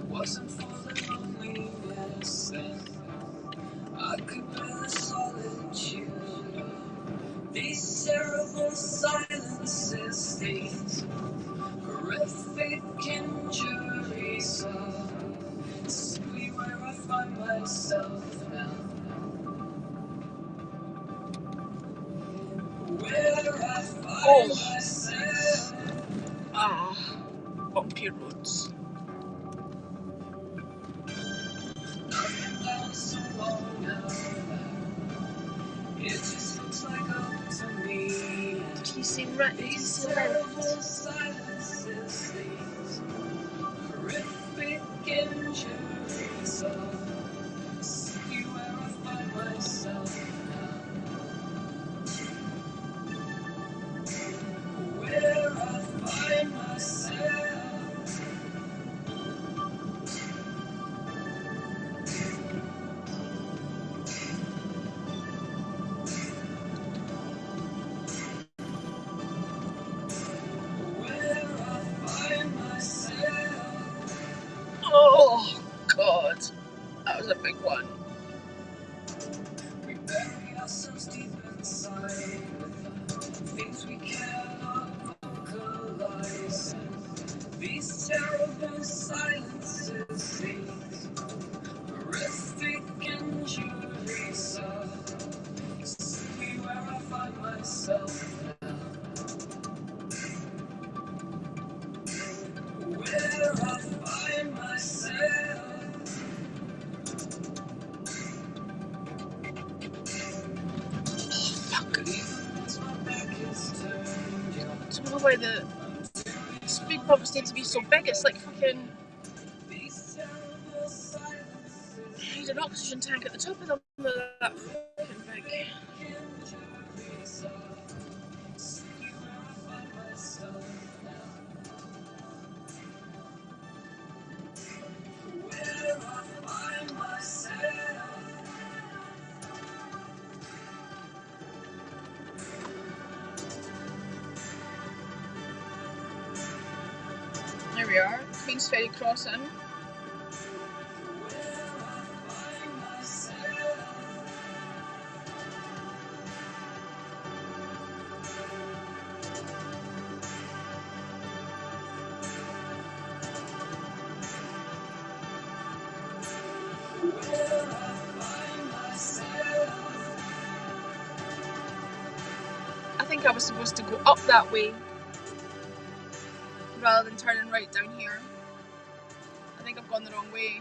Wasn't for the loneliness, then I could bear the solitude. These terrible silences, these horrific injuries are simply where I find myself now. Where I find myself. Bumpy roads. Nothing lasts so long now. It just looks like home to me. Did you see right? Did you see left? Silences, these horrific injuries are simply where I find myself now. Where I find myself. Where I find myself. Oh God, that was a big one. We bury ourselves deep inside with things we cannot vocalize. These terrible silences, these horrific injuries are simply where I find myself now. Where I find myself. Fuck. Even as my back is turned, I don't know why the speed bumps need to be so big. It's like fucking. these terrible silences, I need an oxygen tank at the top of them. They're that fucking big. injuries are simply where I find myself now. Where I find myself. There we are, Queen's Ferry Crossing. Where I find myself. Where I find myself. I think I was supposed to go up that way rather than turning right down here. I think I've gone the wrong way.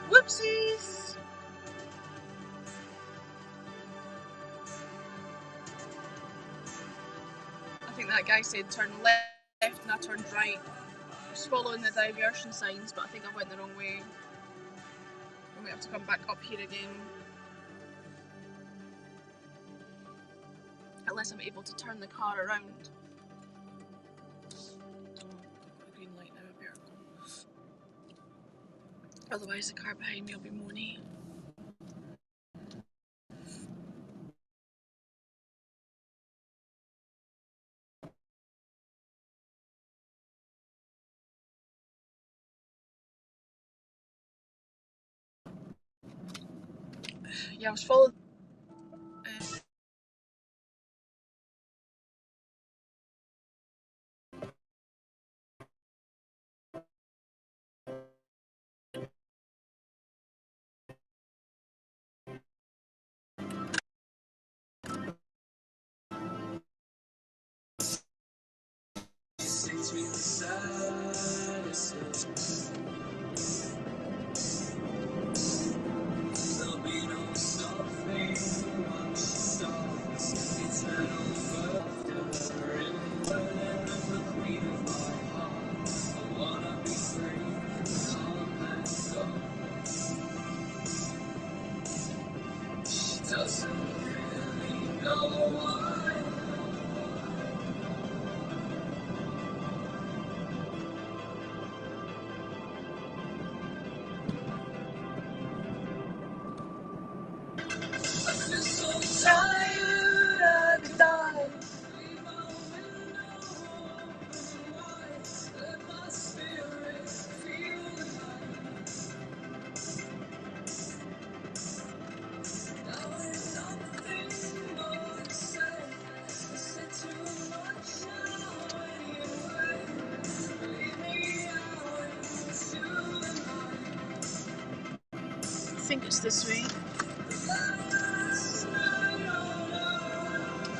Whoopsies! I think that guy said turn left and I turned right. I was following the diversion signs, but I think I went the wrong way. I might have to come back up here again. Unless I'm able to turn the car around. Green light now, I better go. Otherwise the car behind me will be moany. yeah, I was following. Sings me the saddest songs. There'll be no stopping once she stops. It's an over after and the queen of my heart. I wanna be free, calm and soft. She doesn't really know why. I feel so tired, I could die. Leave my window open wide. Let my spirit feel the night. Now there's nothing more to say. I said too much now anyway. Leave me out into the night. I think it's this way. Last night on earth.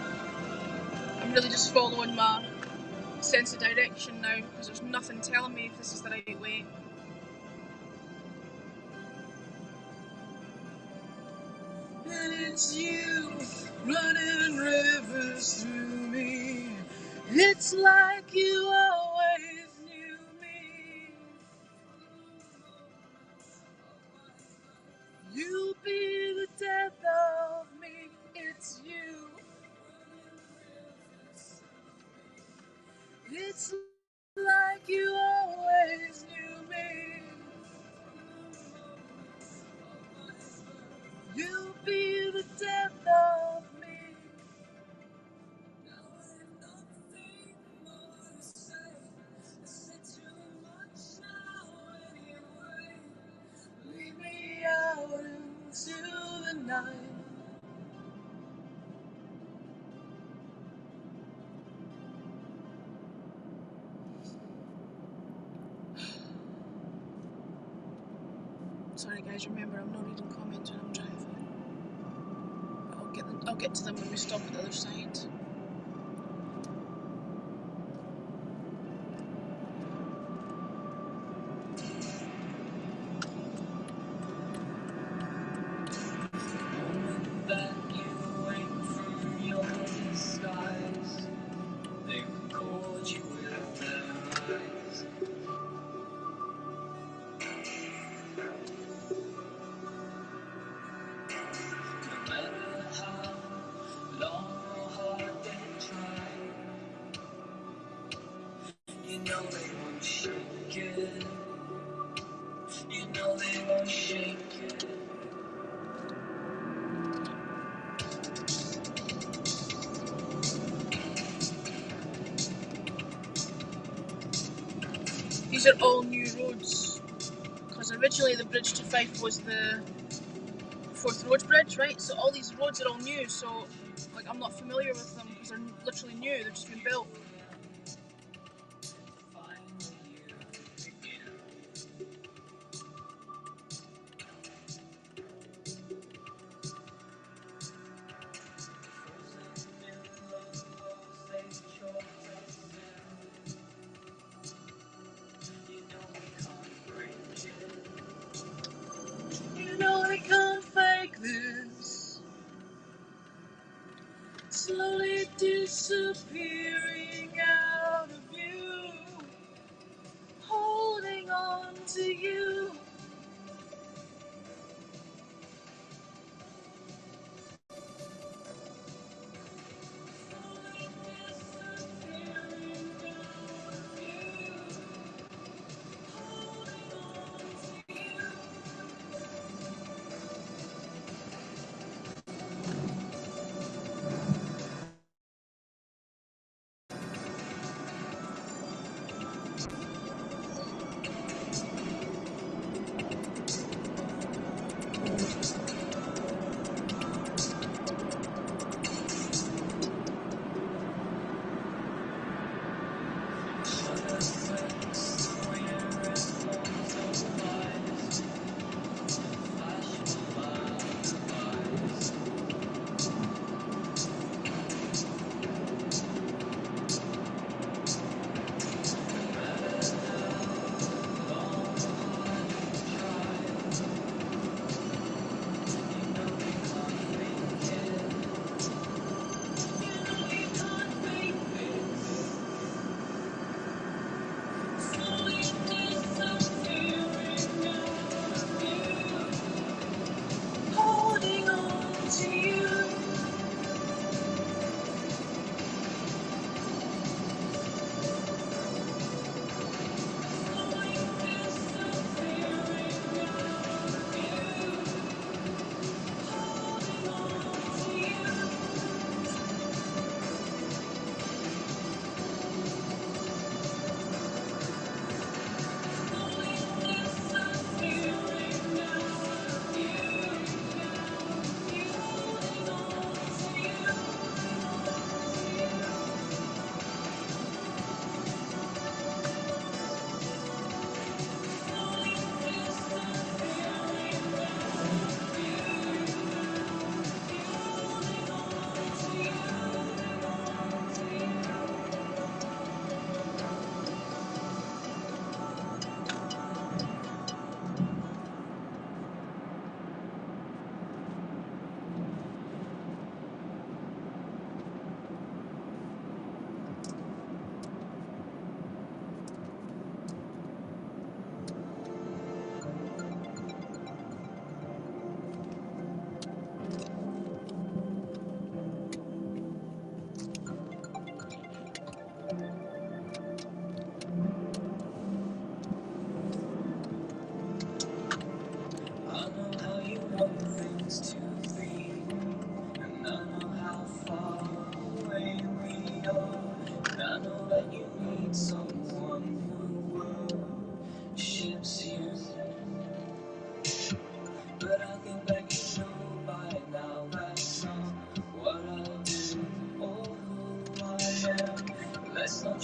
I'm really just following my sense of direction now because there's nothing telling me if this is the right way. And it's you running rivers through me. It's like you always knew me. You'll be the death of me. It's you. It's like you always knew me. You'll be the death of me. Now I've nothing more to say. I said too much now anyway. Leave me out into the night. Sorry guys, remember I'm not reading comments when I'm driving. I'll get to them when we stop at the other side. Moment that you wake from your disguise, they record you with their eyes. No matter how long or hard they try, you know they won't shake it. You know they won't shake it. These are all new roads because originally the bridge to Fife was the Forth Road Bridge, right? So all these roads are all new, so like I'm not familiar with them because they're literally new, they've just been built. You know they can't fake this. Slowly disappearing out of view, holding on to you.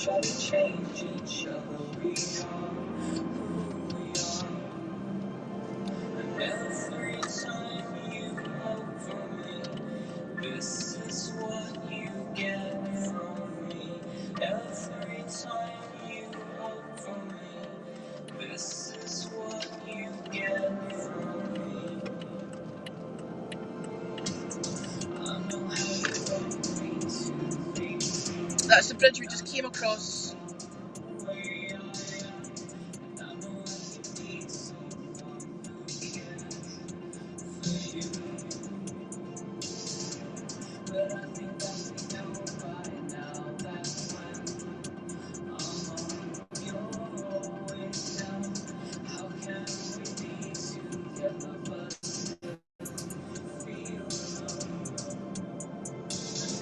try to change each other, we are who we are. And every time you hope for me, this is what you get from me. Every time you hope for me, this is what you get from me. I know how you want me to be. That's the bridge we just came across.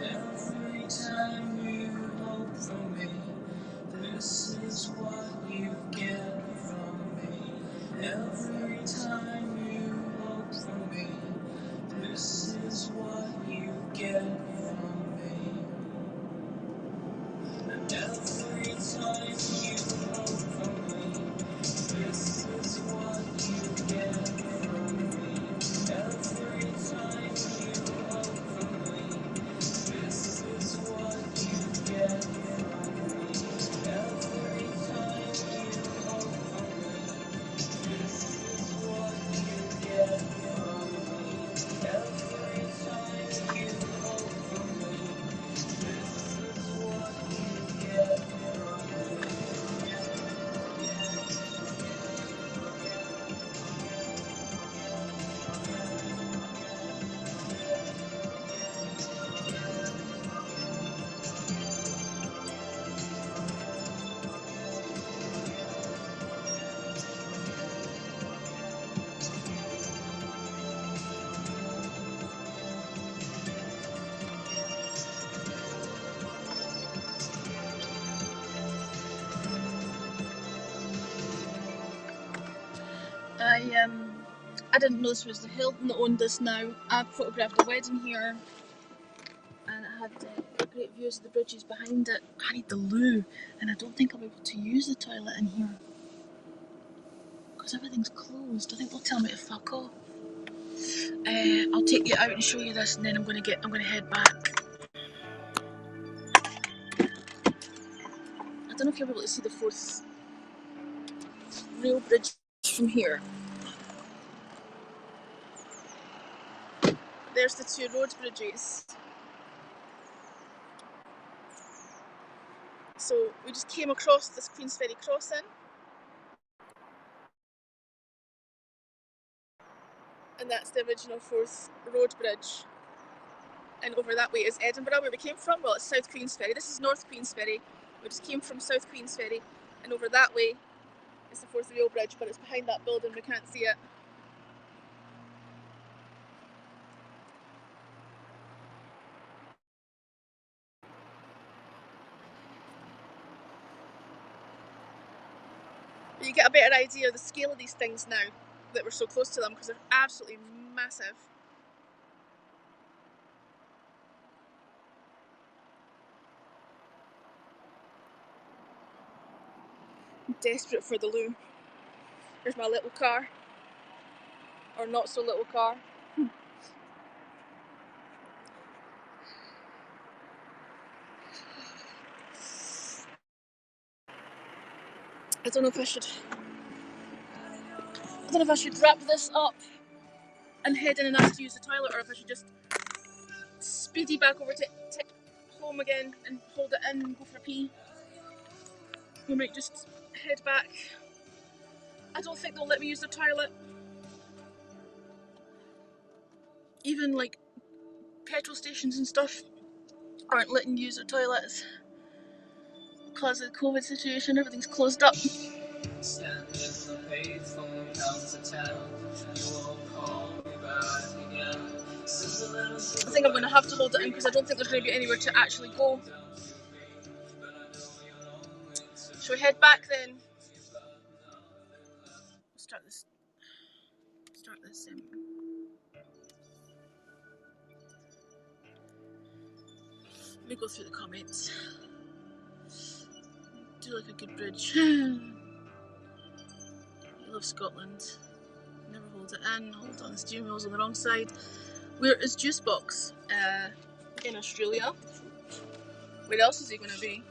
Every time you hope for me, this is what you get from me. Every time you hope for me, this is what you get from me. And every time you hope for me, this is what you get from me. Every time you hope for me, this is what you get from me. Every time you hope for me, this is what you get from me. Every time you hope for me, this is what you get from me. I didn't know this was the Hilton that owned this now. I photographed a wedding here and it had great views of the bridges behind it. I need the loo and I don't think I'll be able to use the toilet in here because everything's closed. I think they'll tell me to fuck off. I'll take you out and show you this and then I'm gonna head back. I don't know if you'll be able to see the Forth rail bridge from here. There's the two road bridges. So we just came across this Queensferry crossing and that's the original Forth road bridge. And over that way is Edinburgh, where we came from. Well, it's South Queensferry. This is North Queensferry. We just came from South Queensferry, and over that way is the Forth rail bridge, but it's behind that building, we can't see it. But you get a better idea of the scale of these things now that we're so close to them, because they're absolutely massive. I'm desperate for the loo. Here's my little car, or not so little car. I don't know if I should wrap this up and head in and ask to use the toilet, or if I should just speedy back over to home again and hold it in and go for a pee. We might just head back. I don't think they'll let me use the toilet. Even like petrol stations and stuff aren't letting you use the toilets because of the COVID situation. Everything's closed up. I think I'm going to have to hold it in because I don't think there's going to be anywhere to actually go. Shall we head back then? Start this. Let me go through the comments. do like a good bridge. You love Scotland. Never hold it in. Hold on, the steering wheel's on the wrong side. Where is Juicebox? In Australia. Where else is he going to be?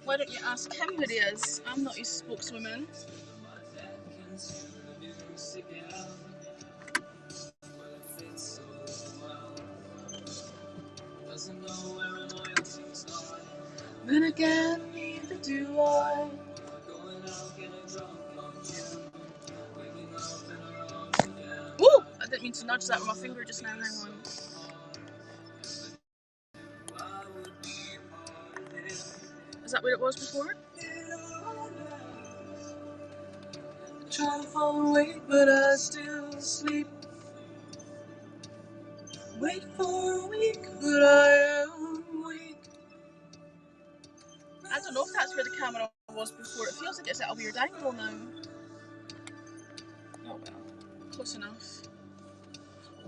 Why don't you ask him where he is? I'm not his spokeswoman. Then again, neither do I. Woo! I didn't mean to nudge that with my finger just now, hang on. Is that where it was before? Try to fall awake, but I still sleep. Wait for a week, but I am weak. I don't know if that's where the camera was before. It feels like it's at a weird angle now. Oh well, close enough.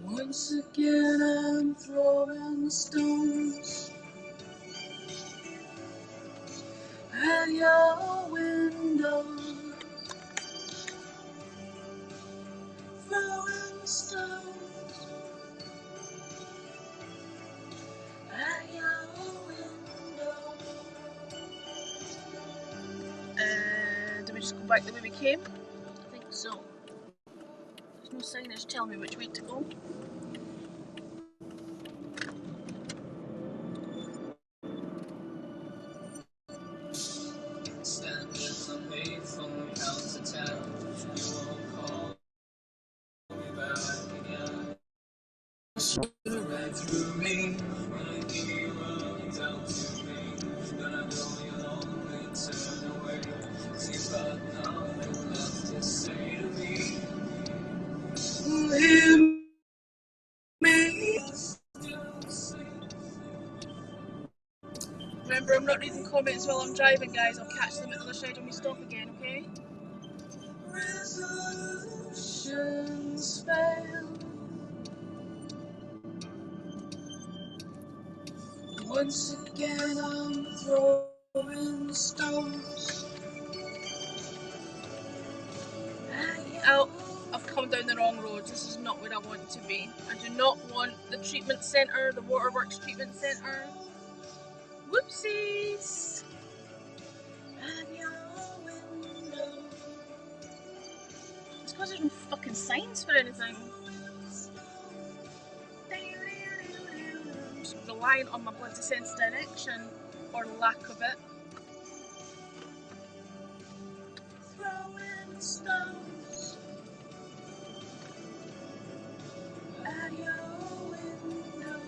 Once again I'm throwing stones at your window. Throwing stones at your window. Do we just go back the way we came? I think so. There's no signage telling me which way to go. Right through me, when you run down to me, then I know you'll only turn away. See, but nothing left to say to me. Hear me. Remember, I'm not reading comments while I'm driving, guys. I'll catch them at the other side when we stop again, okay? Resolutions fail. Once again I'm throwing stones. Oh, I've come down the wrong road. This is not where I want to be. I do not want the treatment centre, the Waterworks treatment centre. Whoopsies! At your window. It's because there's no fucking signs for anything. I'm just relying on my bloody sense of direction, or lack of it. Throwing stones at your window.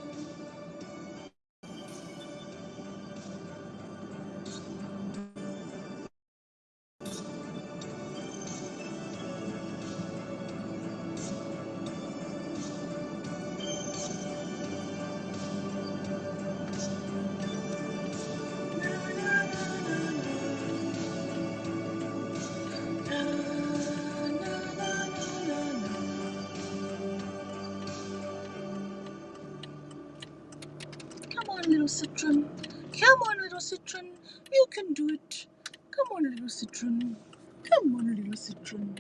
Little Citron, come on, little Citron, you can do it. Come on, little Citron, come on, little Citron.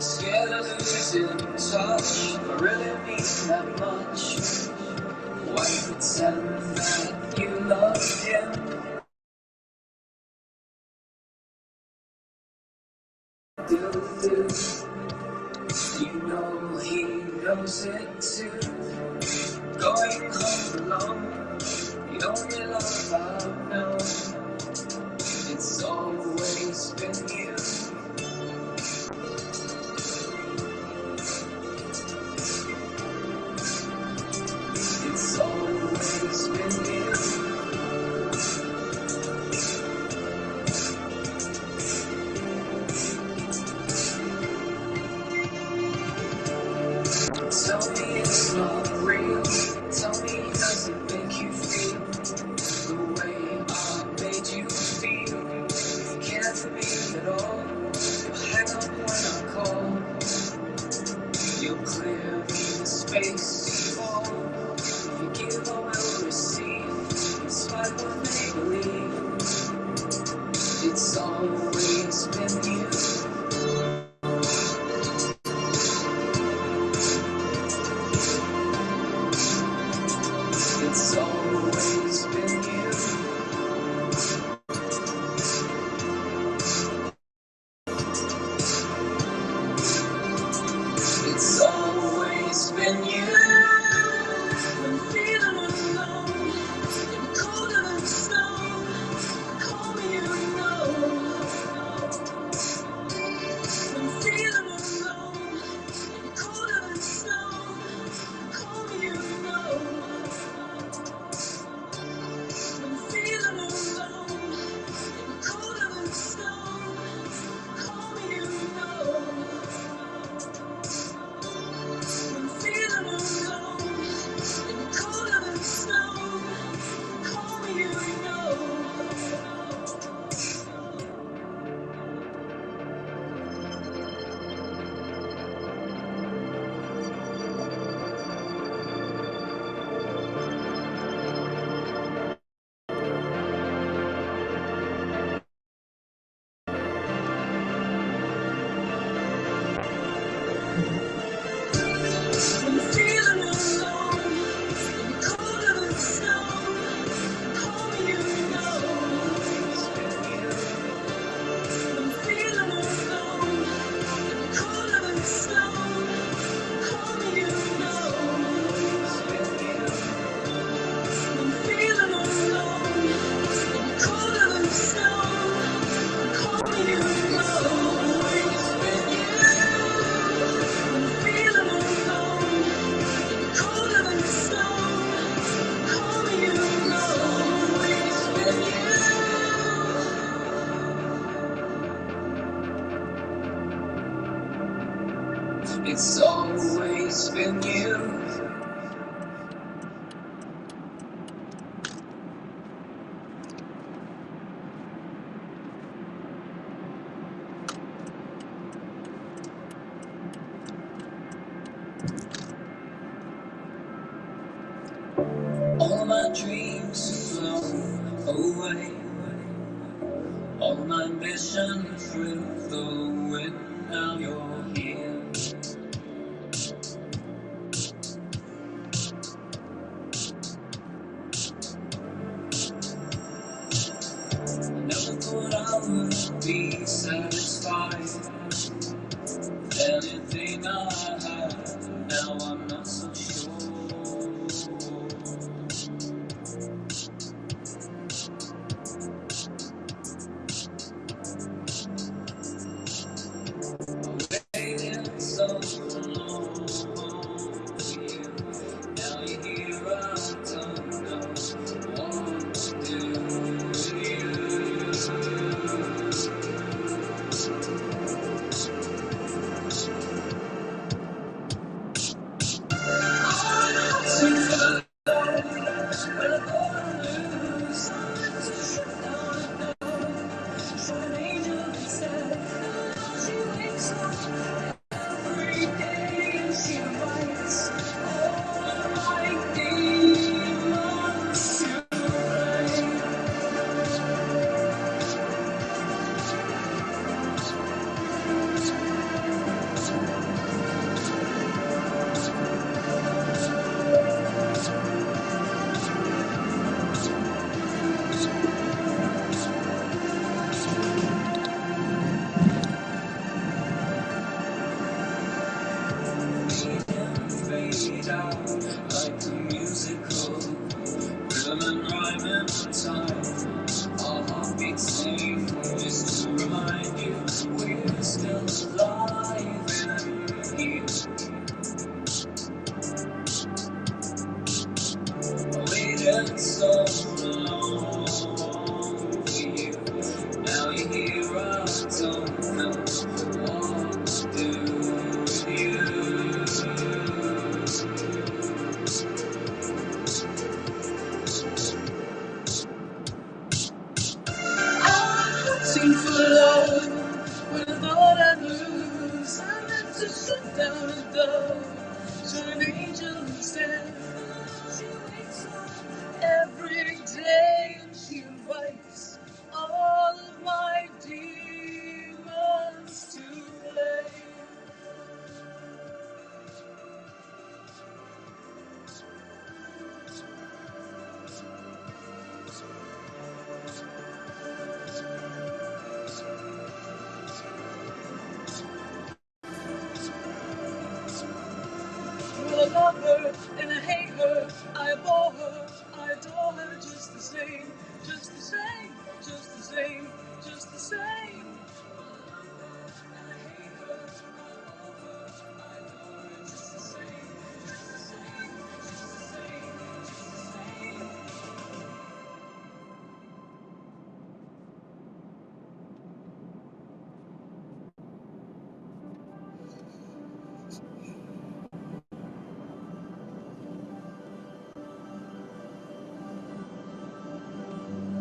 Scared of losing touch, I really mean that much. Why pretend that you love him? Do. You know he knows it too. Going home alone, the only love I've known. It's always been you. It's always been you. life of make-believe. It's always been you. It's always been you. It's always been you. I'm feeling alone, and colder than snow. Call me, you know. I'm feeling alone, and colder than snow. Call me, you know. I'm feeling alone, and colder than snow. Call me, you know. I'm feeling alone, and colder than snow. Call me, you know. I'm feeling alone, and colder than snow. Call me, you know. I'm feeling alone, and colder than snow. Call me, you know. I'm feeling alone, and colder than snow. Call me, you know. I'm feeling alone, and colder than snow. Call me, you know. It's always been you. All my dreams have flown away. All my ambition through the wind. Now you're here. Never thought I would be satisfied with anything I had. Now I'm not so sure. Waiting so long for you. Now you're here, I don't know what to do with you. Sing for the Lord, when I thought I'd lose. So shut down the door, show an angel instead. She wakes up every day and she writes all my demons to write. Fade out like a musical rhythm and rhyme in time. Our heartbeats sing just to remind you we're still alive in here. Waited so long for you. Now you're here, I don't know what to do with you. Sing for love when I thought I'd lose. I meant to shut down the door to an angel instead. She wakes up every day.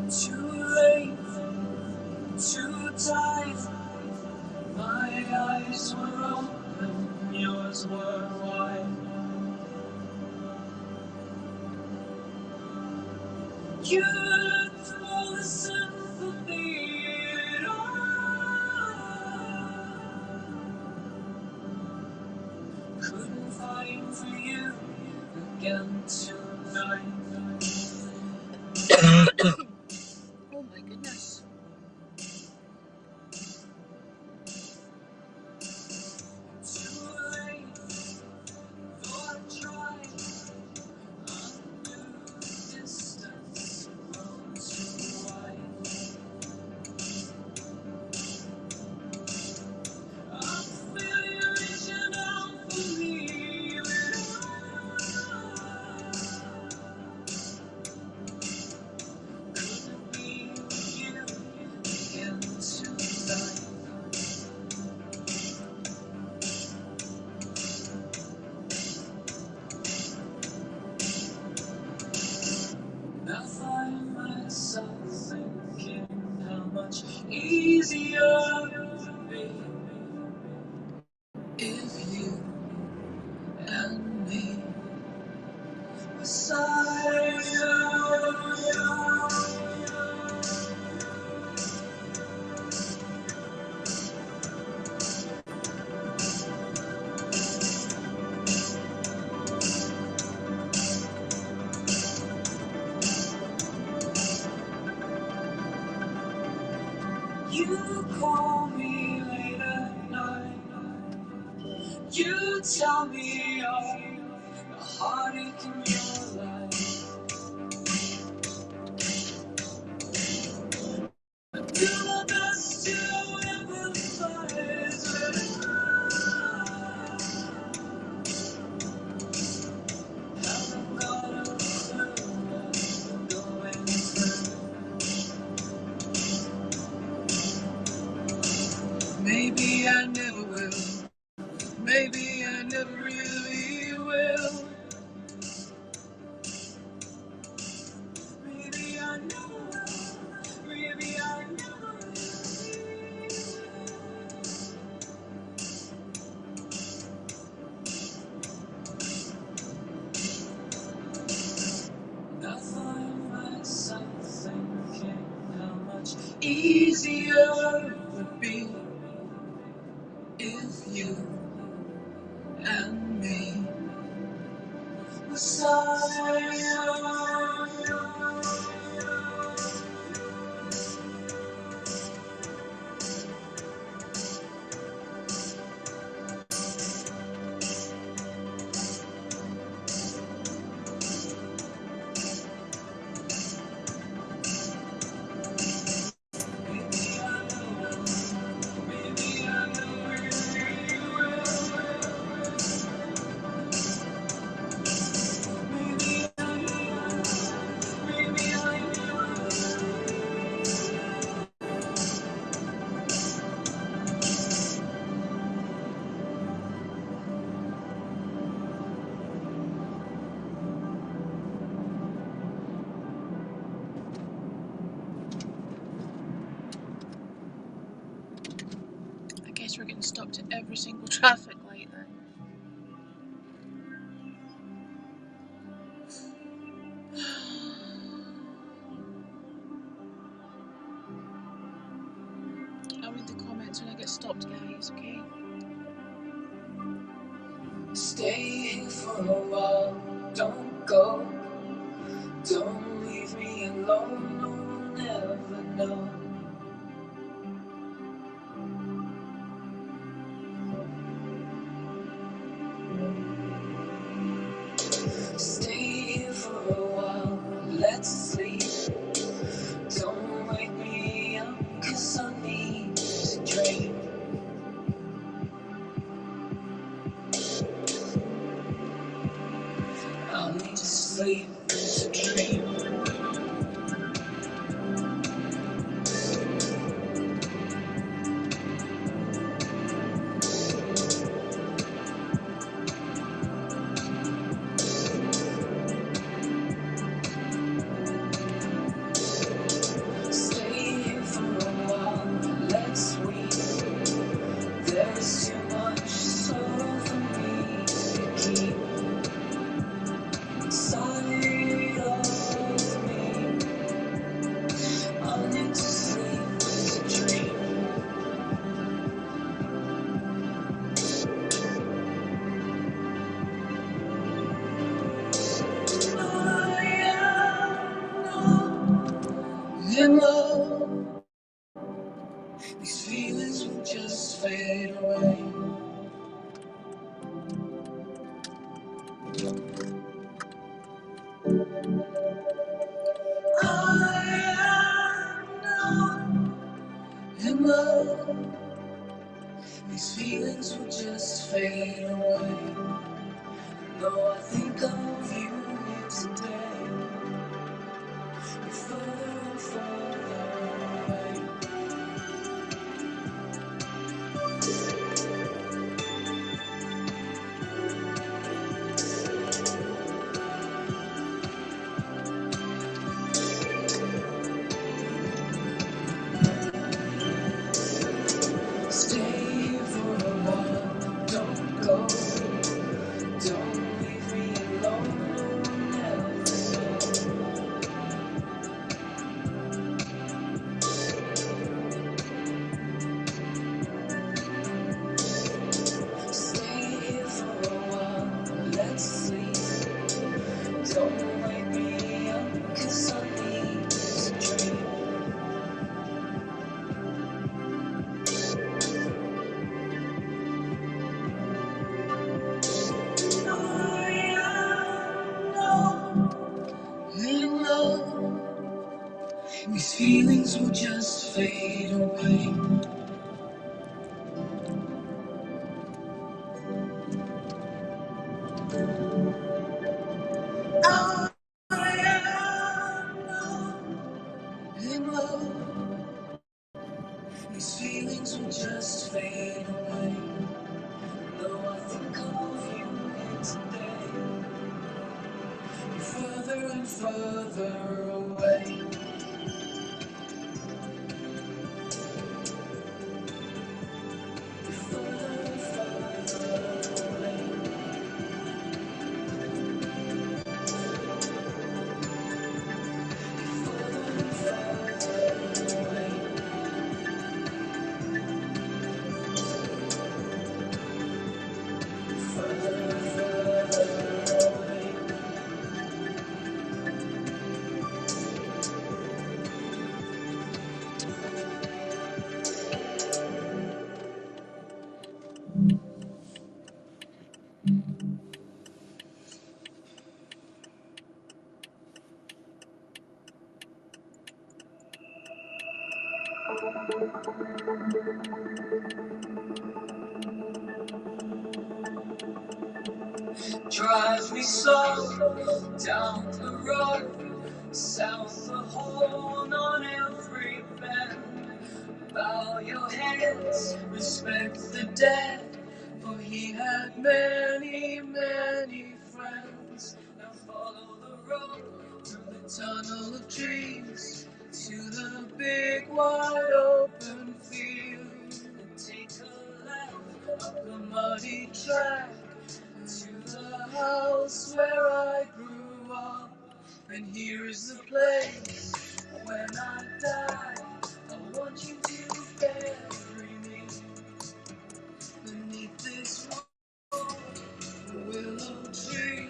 Too late, too tight. My eyes were open, yours were wide. You looked for the sympathy at all. Couldn't find for you again tonight. Oh my goodness. Too late, though I tried. Undue distance, grown too wide. I feel you reaching out for me, but couldn't be with you again tonight. I find myself thinking how much easier it would be if you and me were side. You call me late at night. You tell me all the heartache in your life. Do my best to empathize, but I haven't got a clue what I'm going through. Maybe I never will. Maybe I never really will. Maybe I never will. Maybe I never really will. I find myself thinking how much easier it would be if you and me were side. I guess we're getting stopped at every single traffic light then. I'll read the comments when I get stopped, guys, okay? Stay here for a while, don't go. Don't leave me alone, no one will never know. Stay here for a while, let's sleep. Don't wake me up, 'cause I need to dream. I need to sleep to dream. in love. These feelings will just fade away. I am not in love. These feelings will just fade away. Though I think of you here today, you're further and further away. Stay here for a while, don't go. Don't leave me alone, no one else. Stay here for a while, let's sleep. Don't wake me up, 'cause I need to dream. In love, these feelings will just fade away. I am not in love. These feelings will just fade away. Though I think of you here today, you're further and further away. You're further and further away. You're further and further away. Further and further away. Drive me slow down the road, south the horn on every bend. Bow your heads, respect the dead, for he had many, many friends. Now follow the road through the tunnel of trees to the big wide open field. And take a left up the muddy track to the house where I grew up. And here is the place when I die. I want you to bury me beneath this willow tree.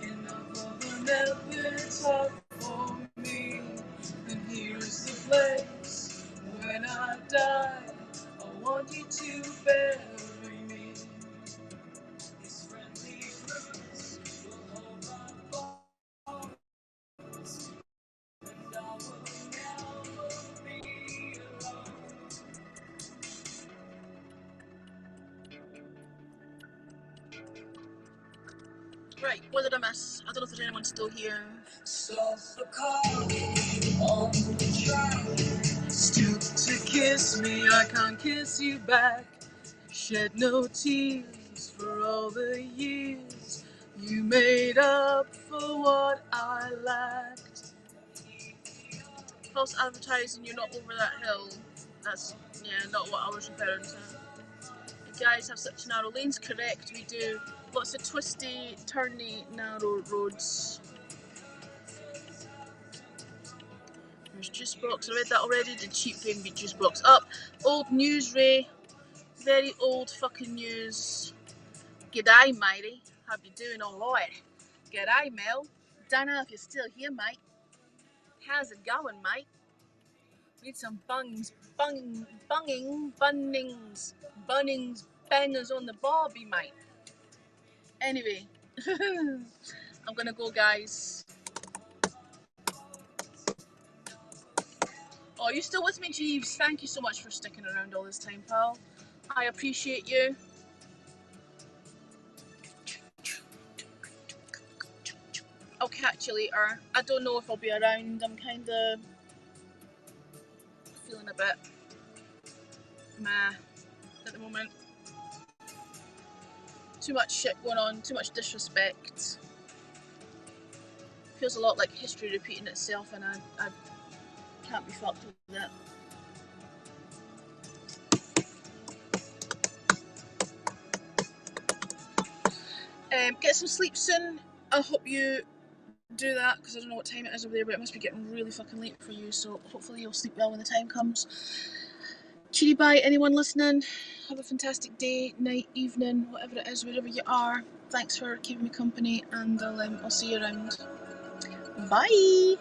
Enough of an epitaph for me. And here is the place when I die. I want you to bury me. These friendly fruits will hold my bones, and I will never be alone. Right, what did I miss? I don't know if there's anyone still here. Stop the car on the track. Stoop to kiss me, I can't kiss you back. Shed no tears for all the years you made up for what I lacked. False advertising, you're not over that hill. That's, not what I was referring to. You guys have such narrow lanes, correct, we do. Lots of twisty, turny, narrow roads. There's Juice Box, I read that already. Did Cheap Pain beat Juice Box up? Old news, Ray. Very old fucking news. G'day, matey. Hope you're doing alright. G'day, Mel. Don't know if you're still here, mate. How's it going, mate? Need some bunnings, bangers on the barbie, mate. Anyway, I'm gonna go, guys. Oh, you still with me, Jeeves? Thank you so much for sticking around all this time, pal. I appreciate you. I'll catch you later. I don't know if I'll be around. I'm kind of feeling a bit meh at the moment. Too much shit going on, too much disrespect. Feels a lot like history repeating itself, and I can't be fucked with it. Get some sleep soon. I hope you do that, because I don't know what time it is over there, but it must be getting really fucking late for you, so hopefully you'll sleep well when the time comes. Cheery bye, anyone listening. Have a fantastic day, night, evening, whatever it is, wherever you are. Thanks for keeping me company, and I'll see you around. Bye!